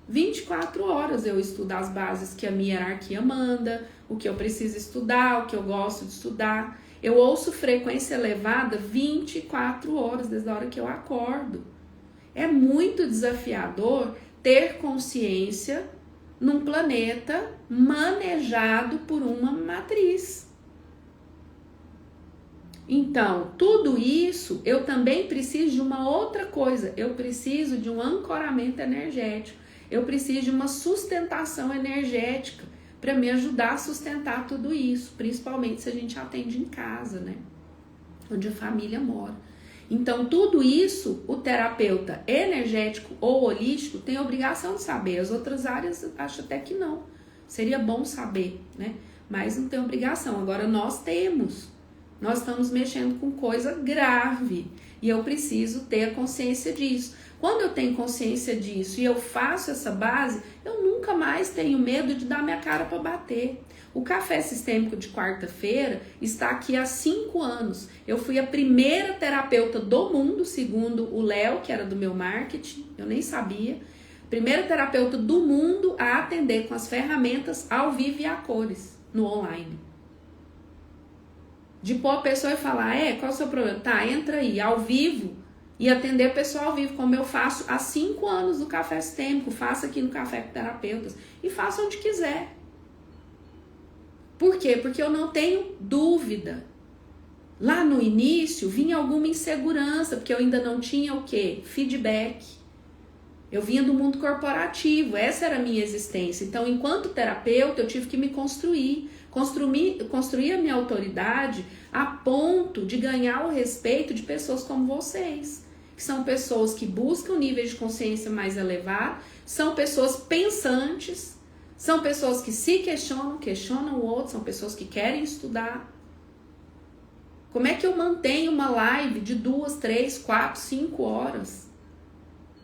24 horas eu estudo as bases que a minha hierarquia manda, o que eu preciso estudar, o que eu gosto de estudar. Eu ouço frequência elevada 24 horas, desde a hora que eu acordo. É muito desafiador ter consciência num planeta manejado por uma matriz. Então, tudo isso, eu também preciso de uma outra coisa. Eu preciso de um ancoramento energético. Eu preciso de uma sustentação energética para me ajudar a sustentar tudo isso, principalmente se a gente atende em casa, né? Onde a família mora. Então, tudo isso, o terapeuta energético ou holístico tem a obrigação de saber. As outras áreas, acho até que não. Seria bom saber, né? Mas não tem obrigação. Agora, nós temos. Nós estamos mexendo com coisa grave. E eu preciso ter a consciência disso. Quando eu tenho consciência disso e eu faço essa base, eu nunca mais tenho medo de dar minha cara para bater. O Café Sistêmico de quarta-feira está aqui há 5 anos. Eu fui a primeira terapeuta do mundo, segundo o Léo, que era do meu marketing, eu nem sabia. Primeira terapeuta do mundo a atender com as ferramentas ao vivo e a cores, no online. De pôr a pessoa e falar, qual é o seu problema? Tá, entra aí, ao vivo. E atender o pessoal ao vivo, como eu faço há 5 anos no Café Sistêmico, faço aqui no Café com Terapeutas. E faço onde quiser. Por quê? Porque eu não tenho dúvida. Lá no início vinha alguma insegurança, porque eu ainda não tinha o quê? Feedback. Eu vinha do mundo corporativo, essa era a minha existência. Então, enquanto terapeuta, eu tive que me construir a minha autoridade a ponto de ganhar o respeito de pessoas como vocês, que são pessoas que buscam níveis de consciência mais elevados, são pessoas pensantes, são pessoas que se questionam o outro, são pessoas que querem estudar. Como é que eu mantenho uma live de 2, 3, 4, 5 horas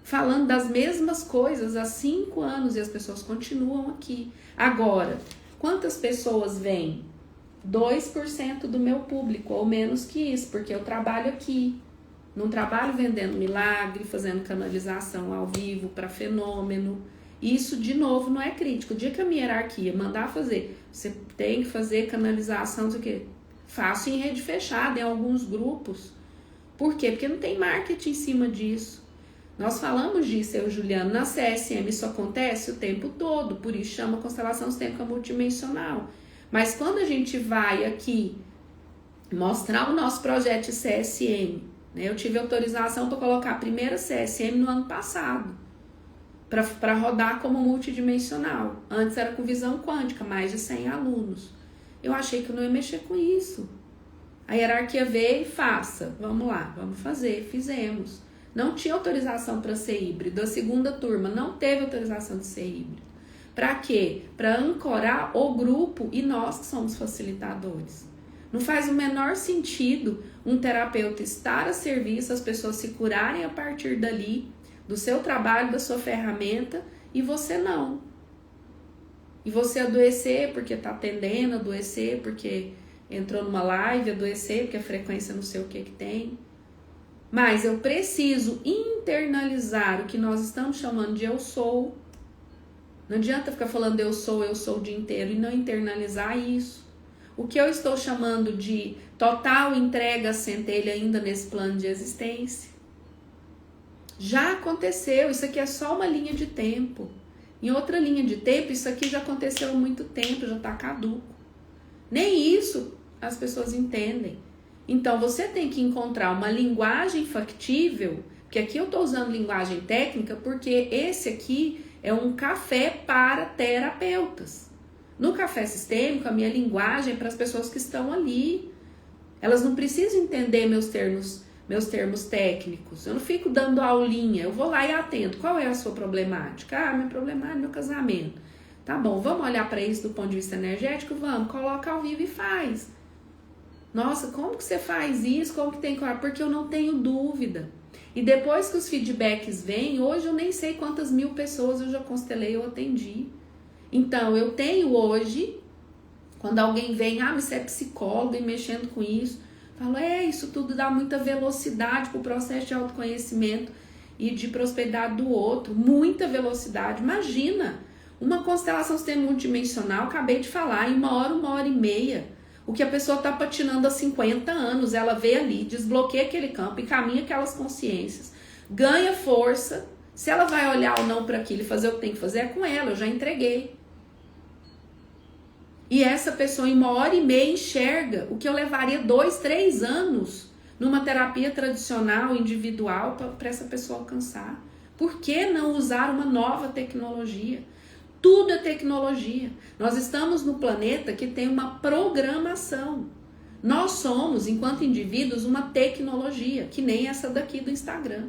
falando das mesmas coisas há 5 anos e as pessoas continuam aqui? Agora, quantas pessoas vêm? 2% do meu público, ou menos que isso, porque eu trabalho aqui. Não trabalho vendendo milagre, fazendo canalização ao vivo para fenômeno. Isso, de novo, não é crítico. O dia que a minha hierarquia mandar fazer, você tem que fazer canalização, não sei o quê. Faço em rede fechada, em alguns grupos. Por quê? Porque não tem marketing em cima disso. Nós falamos disso, eu e o Juliano, na CSM isso acontece o tempo todo, por isso chama constelação sistêmica multidimensional. Mas quando a gente vai aqui mostrar o nosso projeto de CSM, né, eu tive autorização para colocar a primeira CSM no ano passado, para rodar como multidimensional. Antes era com visão quântica, mais de 100 alunos. Eu achei que eu não ia mexer com isso. A hierarquia veio e faça. Vamos lá, vamos fazer. Fizemos. Não tinha autorização para ser híbrido. A segunda turma não teve autorização de ser híbrido. Para quê? Para ancorar o grupo e nós que somos facilitadores. Não faz o menor sentido um terapeuta estar a serviço, as pessoas se curarem a partir dali, do seu trabalho, da sua ferramenta, e você não. E você adoecer porque está atendendo, adoecer porque entrou numa live, adoecer porque a frequência não sei o que tem. Mas eu preciso internalizar o que nós estamos chamando de eu sou. Não adianta ficar falando eu sou o dia inteiro e não internalizar isso. O que eu estou chamando de total entrega centelha ainda nesse plano de existência. Já aconteceu, isso aqui é só uma linha de tempo. Em outra linha de tempo, isso aqui já aconteceu há muito tempo, já está caduco. Nem isso as pessoas entendem. Então, você tem que encontrar uma linguagem factível, porque aqui eu estou usando linguagem técnica, porque esse aqui é um café para terapeutas. No café sistêmico, a minha linguagem é para as pessoas que estão ali. Elas não precisam entender meus termos técnicos. Eu não fico dando aulinha, eu vou lá e atendo. Qual é a sua problemática? Ah, minha problemática é meu casamento. Tá bom, vamos olhar para isso do ponto de vista energético? Vamos, coloca ao vivo e faz. Nossa, como que você faz isso? Como que tem que... Porque eu não tenho dúvida. E depois que os feedbacks vêm, hoje eu nem sei quantas mil pessoas eu já constelei, eu atendi. Então, eu tenho hoje, quando alguém vem, mas você é psicóloga e mexendo com isso, falo, isso tudo dá muita velocidade para o processo de autoconhecimento e de prosperidade do outro, muita velocidade. Imagina, uma constelação sistêmica multidimensional, acabei de falar, em 1 hora e meia, o que a pessoa está patinando há 50 anos, ela vê ali, desbloqueia aquele campo, encaminha aquelas consciências, ganha força. Se ela vai olhar ou não para aquilo e fazer o que tem que fazer, é com ela, eu já entreguei. E essa pessoa em 1 hora e meia enxerga o que eu levaria 2, 3 anos numa terapia tradicional, individual, para essa pessoa alcançar. Por que não usar uma nova tecnologia? Tudo é tecnologia. Nós estamos no planeta que tem uma programação. Nós somos, enquanto indivíduos, uma tecnologia, que nem essa daqui do Instagram.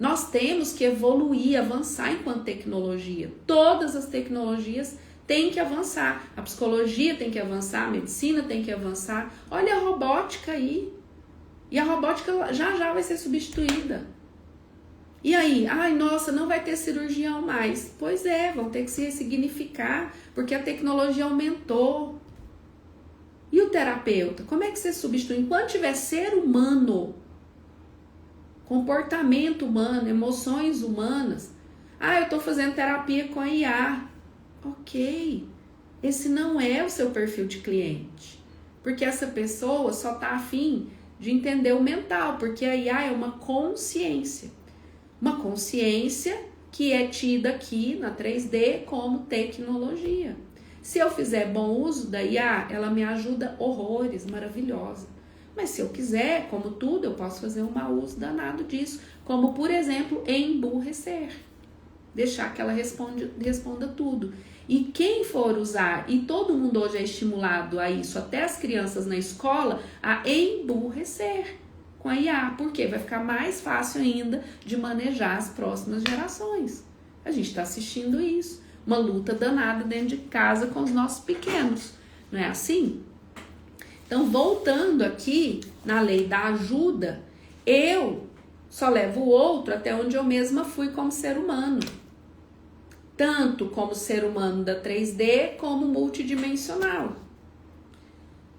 Nós temos que evoluir, avançar enquanto tecnologia. Todas as tecnologias têm que avançar. A psicologia tem que avançar, a medicina tem que avançar. Olha a robótica aí. E a robótica já vai ser substituída. E aí? Nossa, não vai ter cirurgião mais. Pois é, vão ter que se ressignificar, porque a tecnologia aumentou. E o terapeuta? Como é que você substitui? Enquanto tiver ser humano, comportamento humano, emoções humanas. Eu estou fazendo terapia com a IA. Ok, esse não é o seu perfil de cliente. Porque essa pessoa só está afim de entender o mental, porque a IA é uma consciência. Uma consciência que é tida aqui na 3D como tecnologia. Se eu fizer bom uso da IA, ela me ajuda horrores, maravilhosa. Mas se eu quiser, como tudo, eu posso fazer um mau uso danado disso. Como, por exemplo, emburrecer. Deixar que ela responda tudo. E quem for usar, e todo mundo hoje é estimulado a isso, até as crianças na escola, a emburrecer com a IA. Porque vai ficar mais fácil ainda de manejar as próximas gerações. A gente está assistindo isso. Uma luta danada dentro de casa com os nossos pequenos. Não é assim? Então, voltando aqui na lei da ajuda, eu só levo o outro até onde eu mesma fui como ser humano. Tanto como ser humano da 3D, como multidimensional.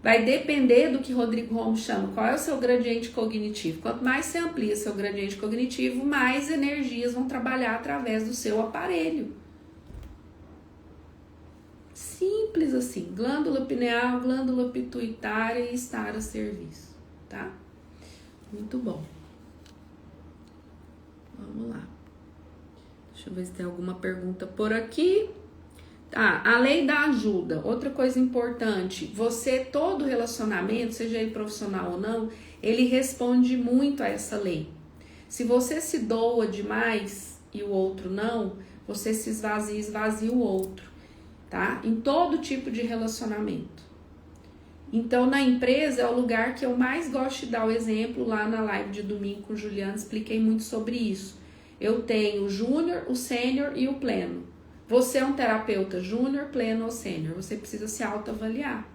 Vai depender do que Rodrigo Holmes chama, qual é o seu gradiente cognitivo. Quanto mais você amplia seu gradiente cognitivo, mais energias vão trabalhar através do seu aparelho. Simples assim, glândula pineal, glândula pituitária e estar a serviço, tá? Muito bom. Vamos lá. Deixa eu ver se tem alguma pergunta por aqui. Tá, a lei da ajuda. Outra coisa importante, você, todo relacionamento, seja ele profissional ou não, ele responde muito a essa lei. Se você se doa demais e o outro não, você se esvazia o outro, tá? Em todo tipo de relacionamento. Então, na empresa é o lugar que eu mais gosto de dar o exemplo. Lá na live de domingo com o Juliano, expliquei muito sobre isso. Eu tenho o júnior, o sênior e o pleno. Você é um terapeuta júnior, pleno ou sênior. Você precisa se autoavaliar.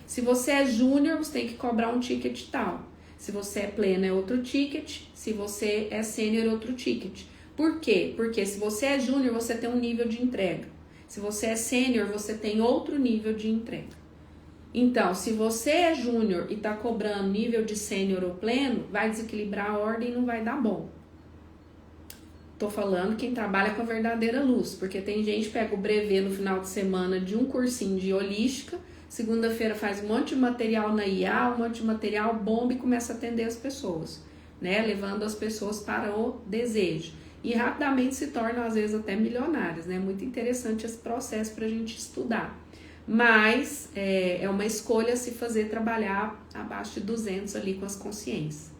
Se você é júnior, você tem que cobrar um ticket tal. Se você é pleno, é outro ticket. Se você é sênior, é outro ticket. Por quê? Porque se você é júnior, você tem um nível de entrega. Se você é sênior, você tem outro nível de entrega. Então, se você é júnior e está cobrando nível de sênior ou pleno, vai desequilibrar a ordem e não vai dar bom. Tô falando quem trabalha com a verdadeira luz, porque tem gente que pega o brevê no final de semana de um cursinho de holística, segunda-feira faz um monte de material na IA, um monte de material bomba e começa a atender as pessoas, né? Levando as pessoas para o desejo. E rapidamente se tornam, às vezes, até milionários, né? Muito interessante esse processo para a gente estudar. Mas é uma escolha se fazer trabalhar abaixo de 200 ali com as consciências.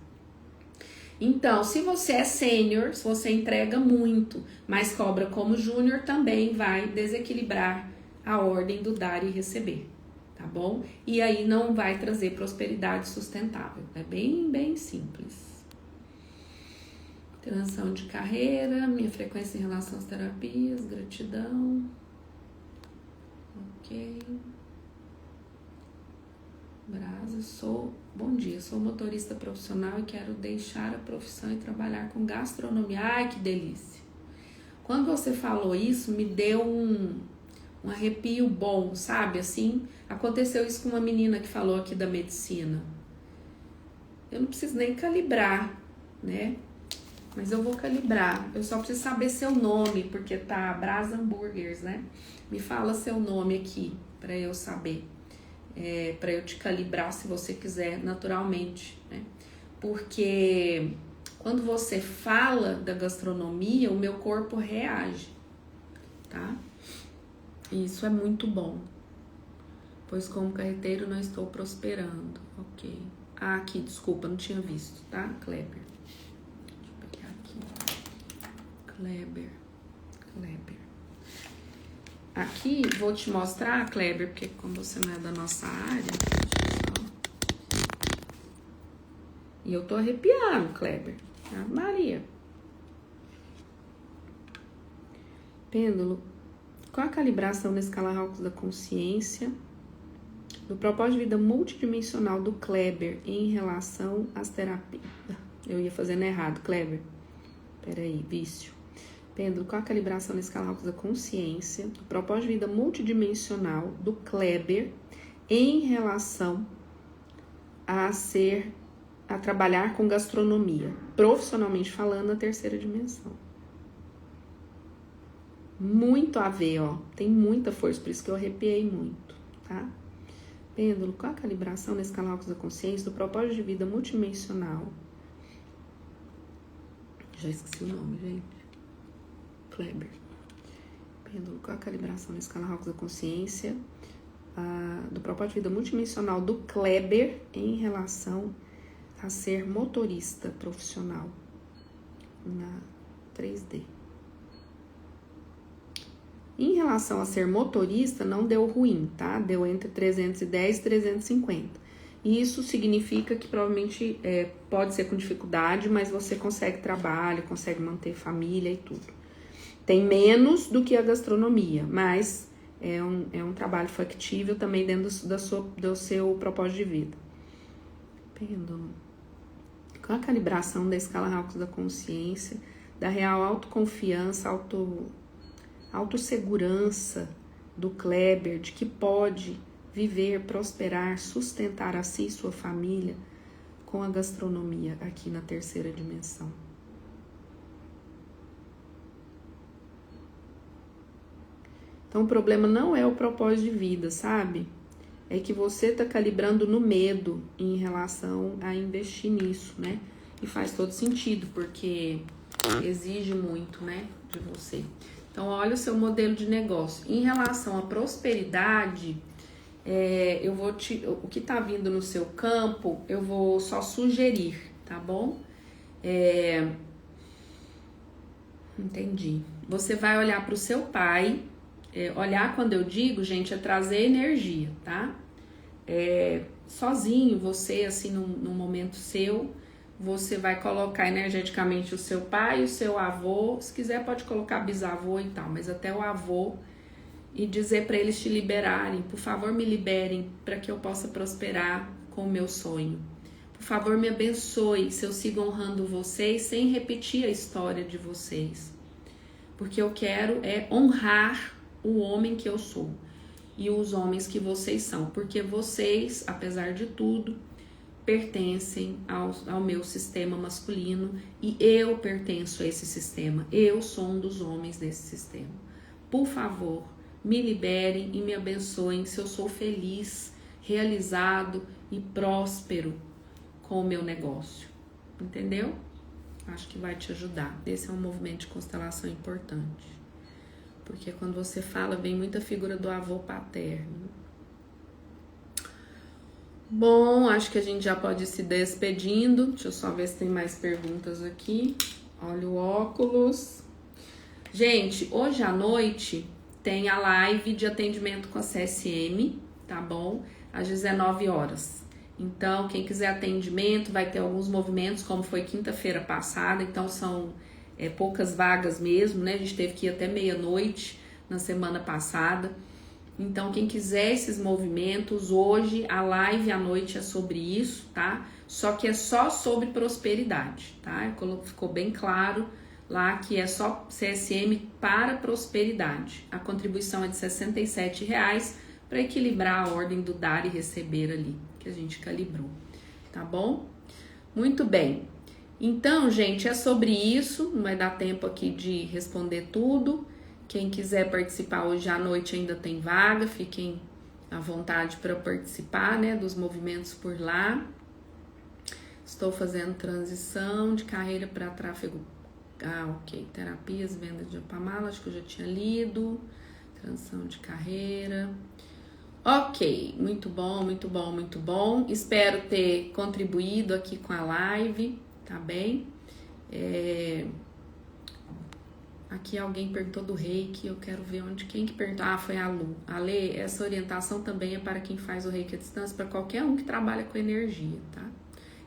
Então, se você é sênior, se você entrega muito, mas cobra como júnior, também vai desequilibrar a ordem do dar e receber, tá bom? E aí não vai trazer prosperidade sustentável. É bem, bem simples. Transição de carreira, minha frequência em relação às terapias, gratidão. Ok. Brasa, bom dia, sou motorista profissional e quero deixar a profissão e trabalhar com gastronomia. Ai, que delícia! Quando você falou isso, me deu um arrepio bom, sabe? Assim, aconteceu isso com uma menina que falou aqui da medicina. Eu não preciso nem calibrar, né? Mas eu vou calibrar. Eu só preciso saber seu nome, porque tá Brasa Hambúrgueres, né? Me fala seu nome aqui, para eu saber. Para eu te calibrar se você quiser naturalmente, né? Porque quando você fala da gastronomia, o meu corpo reage, tá? E isso é muito bom, pois como carreteiro não estou prosperando, ok. Ah, aqui, desculpa, não tinha visto, tá, Kleber? Deixa eu pegar aqui, Kleber. Aqui, vou te mostrar, Kleber, porque como você não é da nossa área, e eu tô arrepiando, Kleber. Maria. Pêndulo. Qual a calibração na escala Hawkins da consciência do propósito de vida multidimensional do Kleber em relação às terapias? Eu ia fazendo errado, Kleber. Peraí, vício. Pêndulo, qual a calibração na escala Hawkins da consciência do propósito de vida multidimensional do Kleber em relação a trabalhar com gastronomia, profissionalmente falando, na terceira dimensão? Muito a ver, ó, tem muita força, por isso que eu arrepiei muito, tá? Pêndulo, qual a calibração na escala Hawkins da consciência do propósito de vida multidimensional? Já esqueci o nome, gente. Kleber. Pêndulo, qual a calibração na escala Hawkins da consciência do propósito de vida multidimensional do Kleber em relação a ser motorista profissional na 3D. Em relação a ser motorista, não deu ruim, tá? Deu entre 310 e 350. E isso significa que provavelmente pode ser com dificuldade, mas você consegue trabalho, consegue manter família e tudo. Tem menos do que a gastronomia, mas é um trabalho factível também dentro do seu propósito de vida. Pêndulo. Com a calibração da escala Hawkins da consciência, da real autoconfiança, autossegurança do Kleber, de que pode viver, prosperar, sustentar a si e sua família com a gastronomia aqui na terceira dimensão. Então o problema não é o propósito de vida, sabe? É que você tá calibrando no medo em relação a investir nisso, né? E faz todo sentido, porque exige muito, né, de você. Então, olha o seu modelo de negócio. Em relação à prosperidade, o que tá vindo no seu campo, eu vou só sugerir, tá bom? Entendi. Você vai olhar para o seu pai. Olhar, quando eu digo, gente, é trazer energia, tá? Sozinho, você, assim, num momento seu, você vai colocar energeticamente o seu pai, o seu avô, se quiser pode colocar bisavô e tal, mas até o avô, e dizer para eles te liberarem, por favor me liberem para que eu possa prosperar com o meu sonho. Por favor me abençoe se eu sigo honrando vocês sem repetir a história de vocês. Porque eu quero honrar o homem que eu sou e os homens que vocês são, porque vocês, apesar de tudo, pertencem ao meu sistema masculino e eu pertenço a esse sistema. Eu sou um dos homens desse sistema. Por favor, me liberem e me abençoem se eu sou feliz, realizado e próspero com o meu negócio. Entendeu? Acho que vai te ajudar. Esse é um movimento de constelação importante. Porque quando você fala, vem muita figura do avô paterno. Bom, acho que a gente já pode ir se despedindo. Deixa eu só ver se tem mais perguntas aqui. Olha o óculos. Gente, hoje à noite tem a live de atendimento com a CSM, tá bom? Às 19 horas. Então, quem quiser atendimento, vai ter alguns movimentos, como foi quinta-feira passada. Então, são poucas vagas mesmo, né? A gente teve que ir até meia-noite na semana passada. Então, quem quiser esses movimentos, hoje a live à noite é sobre isso, tá? Só que é só sobre prosperidade, tá? Ficou bem claro lá que é só CSM para prosperidade. A contribuição é de R$67 para equilibrar a ordem do dar e receber ali, que a gente calibrou, tá bom? Muito bem. Então, gente, é sobre isso. Não vai dar tempo aqui de responder tudo. Quem quiser participar hoje à noite ainda tem vaga, fiquem à vontade para participar, né, dos movimentos por lá. Estou fazendo transição de carreira para tráfego. Ok. Terapias, venda de Apamala, acho que eu já tinha lido. Transição de carreira. Ok, muito bom, muito bom, muito bom. Espero ter contribuído aqui com a live, tá bem? Aqui alguém perguntou do reiki, eu quero ver quem que perguntou. Foi a Lu. A Lê, essa orientação também é para quem faz o reiki à distância, para qualquer um que trabalha com energia, tá?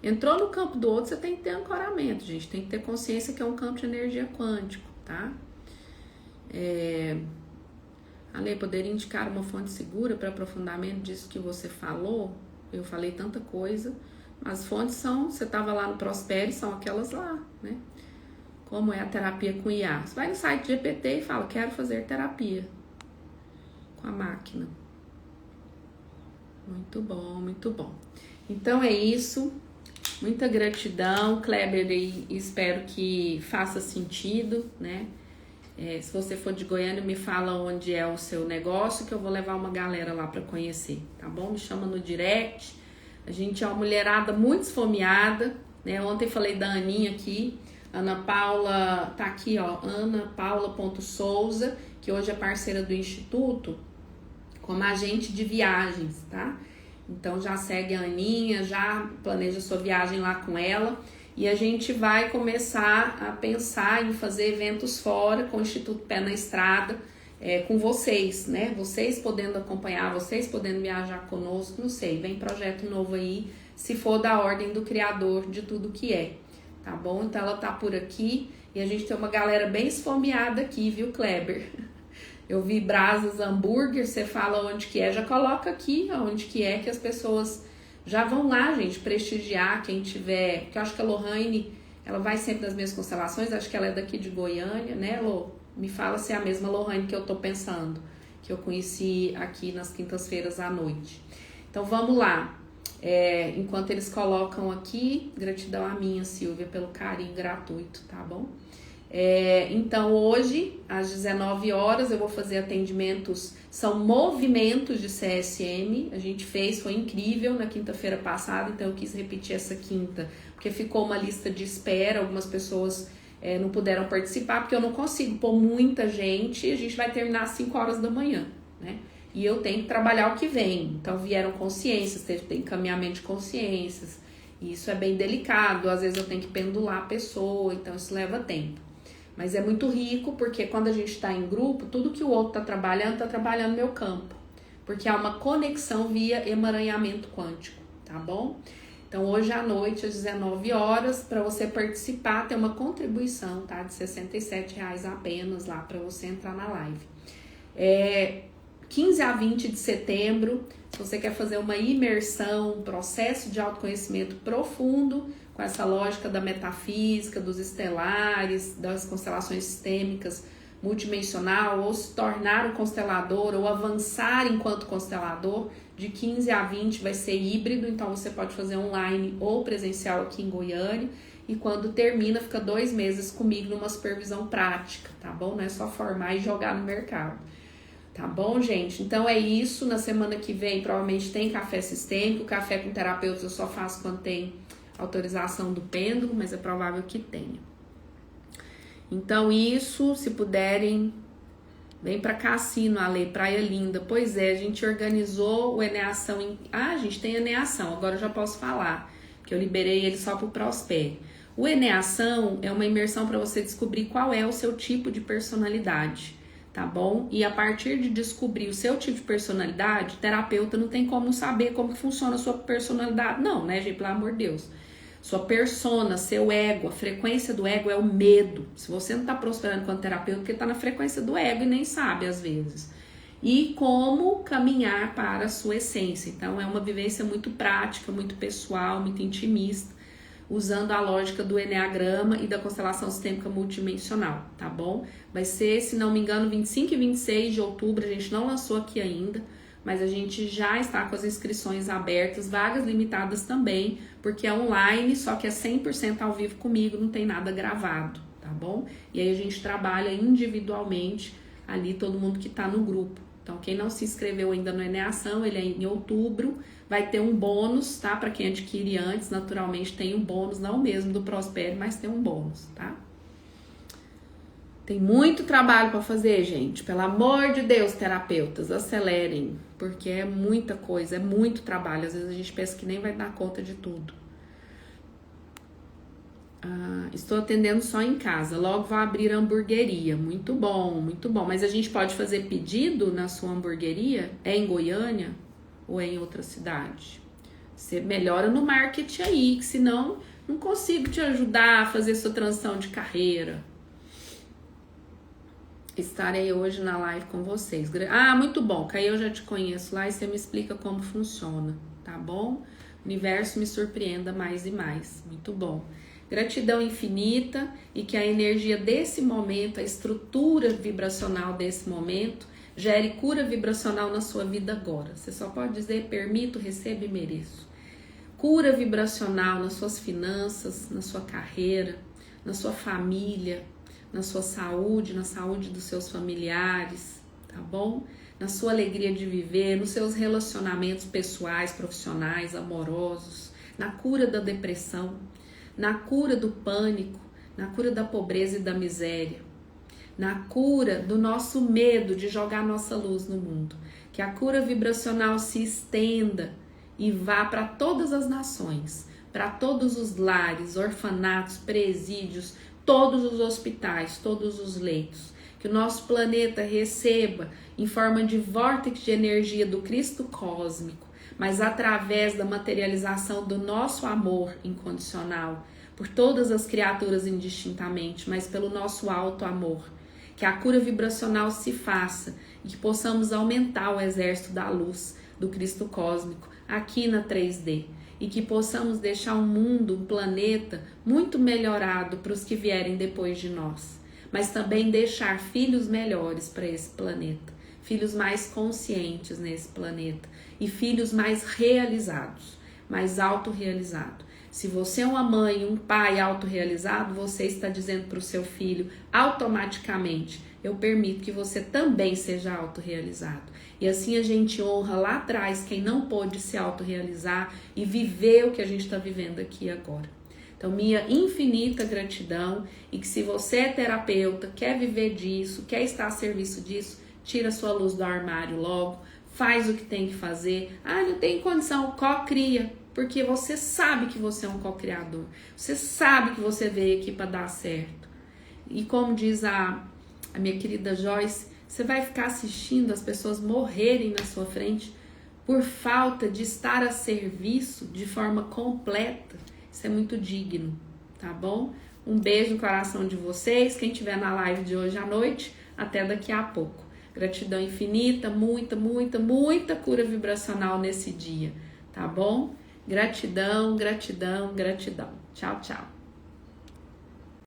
Entrou no campo do outro, você tem que ter ancoramento, gente. Tem que ter consciência que é um campo de energia quântico, tá? A Lê, poderia indicar uma fonte segura para aprofundamento disso que você falou? Eu falei tanta coisa, mas fontes você estava lá no Prospere, são aquelas lá, né? Como é a terapia com IA. Você vai no site GPT e fala, quero fazer terapia com a máquina. Muito bom, muito bom. Então é isso. Muita gratidão, Kleber, e espero que faça sentido, né? Se você for de Goiânia, me fala onde é o seu negócio, que eu vou levar uma galera lá para conhecer, tá bom? Me chama no direct. A gente é uma mulherada muito esfomeada, né? Ontem falei da Aninha aqui. Ana Paula, tá aqui, ó, anapaula.souza, que hoje é parceira do Instituto, como agente de viagens, tá? Então já segue a Aninha, já planeja sua viagem lá com ela. E a gente vai começar a pensar em fazer eventos fora com o Instituto Pé na Estrada, com vocês, né? Vocês podendo acompanhar, vocês podendo viajar conosco, não sei, vem projeto novo aí, se for da ordem do Criador de tudo que é, tá bom? Então ela tá por aqui e a gente tem uma galera bem esfomeada aqui, viu, Kleber? Eu vi Brasas Hambúrguer, você fala onde que é, já coloca aqui onde que é, que as pessoas já vão lá, gente, prestigiar quem tiver, porque eu acho que a Lohane, ela vai sempre das mesmas constelações, acho que ela é daqui de Goiânia, né, Lô? Me fala se é a mesma Lohane que eu tô pensando, que eu conheci aqui nas quintas-feiras à noite. Então vamos lá, enquanto eles colocam aqui, gratidão a minha, Silvia, pelo carinho gratuito, tá bom? Então hoje, às 19 horas, eu vou fazer atendimentos, são movimentos de CSM, a gente fez, foi incrível na quinta-feira passada, então eu quis repetir essa quinta, porque ficou uma lista de espera, algumas pessoas não puderam participar, porque eu não consigo pôr muita gente, a gente vai terminar às 5 horas da manhã, né? E eu tenho que trabalhar o que vem, então vieram consciências, tem encaminhamento de consciências, e isso é bem delicado, às vezes eu tenho que pendular a pessoa, então isso leva tempo. Mas é muito rico, porque quando a gente está em grupo, tudo que o outro está trabalhando no meu campo. Porque há uma conexão via emaranhamento quântico, tá bom? Então, hoje à noite, às 19 horas, para você participar, tem uma contribuição, tá? De R$67 apenas lá, para você entrar na live. 15 a 20 de setembro, se você quer fazer uma imersão, um processo de autoconhecimento profundo, com essa lógica da metafísica, dos estelares, das constelações sistêmicas, multidimensional, ou se tornar um constelador, ou avançar enquanto constelador, de 15 a 20 vai ser híbrido, então você pode fazer online ou presencial aqui em Goiânia, e quando termina, fica 2 meses comigo numa supervisão prática, tá bom? Não é só formar e jogar no mercado. Tá bom, gente? Então é isso. Na semana que vem, provavelmente tem café sistêmico. Café com terapeutas eu só faço quando tem autorização do pêndulo, mas é provável que tenha. Então, isso, se puderem, vem pra Cassino, Ale, Praia Linda. Pois é, a gente organizou o Eneação. A gente tem Eneação, agora eu já posso falar, porque eu liberei ele só pro Prospere. O Eneação é uma imersão para você descobrir qual é o seu tipo de personalidade. Tá bom? E a partir de descobrir o seu tipo de personalidade, terapeuta não tem como saber como funciona a sua personalidade. Não, né, gente? Pelo amor de Deus. Sua persona, seu ego, a frequência do ego é o medo. Se você não tá prosperando enquanto terapeuta, porque tá na frequência do ego e nem sabe às vezes. E como caminhar para a sua essência. Então é uma vivência muito prática, muito pessoal, muito intimista, usando a lógica do Eneagrama e da constelação sistêmica multidimensional, tá bom? Vai ser, se não me engano, 25 e 26 de outubro, a gente não lançou aqui ainda, mas a gente já está com as inscrições abertas, vagas limitadas também, porque é online, só que é 100% ao vivo comigo, não tem nada gravado, tá bom? E aí a gente trabalha individualmente ali, todo mundo que tá no grupo. Então, quem não se inscreveu ainda no Eneação, ele é em outubro, vai ter um bônus, tá? Para quem adquire antes, naturalmente tem um bônus, não o mesmo do Prospere, mas tem um bônus, tá? Tem muito trabalho para fazer, gente. Pelo amor de Deus, terapeutas, acelerem, porque é muita coisa, é muito trabalho. Às vezes a gente pensa que nem vai dar conta de tudo. Estou atendendo só em casa, logo vou abrir a hamburgueria. Muito bom, muito bom. Mas a gente pode fazer pedido na sua hamburgueria? É em Goiânia ou é em outra cidade? Você melhora no marketing aí, que senão não consigo te ajudar a fazer sua transição de carreira. Estarei hoje na live com vocês. Muito bom, que aí eu já te conheço lá e você me explica como funciona, tá bom? O universo me surpreenda mais e mais. Muito bom. Gratidão infinita e que a energia desse momento, a estrutura vibracional desse momento, gere cura vibracional na sua vida agora. Você só pode dizer: permito, recebo e mereço. Cura vibracional nas suas finanças, na sua carreira, na sua família, na sua saúde, na saúde dos seus familiares, tá bom? Na sua alegria de viver, nos seus relacionamentos pessoais, profissionais, amorosos, na cura da depressão, na cura do pânico, na cura da pobreza e da miséria, na cura do nosso medo de jogar nossa luz no mundo. Que a cura vibracional se estenda e vá para todas as nações, para todos os lares, orfanatos, presídios, todos os hospitais, todos os leitos. Que o nosso planeta receba em forma de vórtice de energia do Cristo cósmico, mas através da materialização do nosso amor incondicional por todas as criaturas indistintamente, mas pelo nosso alto amor. Que a cura vibracional se faça e que possamos aumentar o exército da luz do Cristo cósmico aqui na 3D. E que possamos deixar um mundo, um planeta muito melhorado para os que vierem depois de nós. Mas também deixar filhos melhores para esse planeta. Filhos mais conscientes nesse planeta. E filhos mais realizados, mais autorrealizados. Se você é uma mãe, um pai autorrealizado, você está dizendo para o seu filho automaticamente: eu permito que você também seja autorrealizado. E assim a gente honra lá atrás quem não pôde se autorrealizar e viver o que a gente está vivendo aqui agora. Então, minha infinita gratidão, e que se você é terapeuta, quer viver disso, quer estar a serviço disso, tira sua luz do armário logo, faz o que tem que fazer. Ah, não tem condição, co-cria. Porque você sabe que você é um co-criador. Você sabe que você veio aqui para dar certo. E como diz a minha querida Joyce, você vai ficar assistindo as pessoas morrerem na sua frente por falta de estar a serviço de forma completa. Isso é muito digno, tá bom? Um beijo no coração de vocês. Quem estiver na live de hoje à noite, até daqui a pouco. Gratidão infinita, muita, muita, muita cura vibracional nesse dia, tá bom? Gratidão, gratidão, gratidão. Tchau, tchau.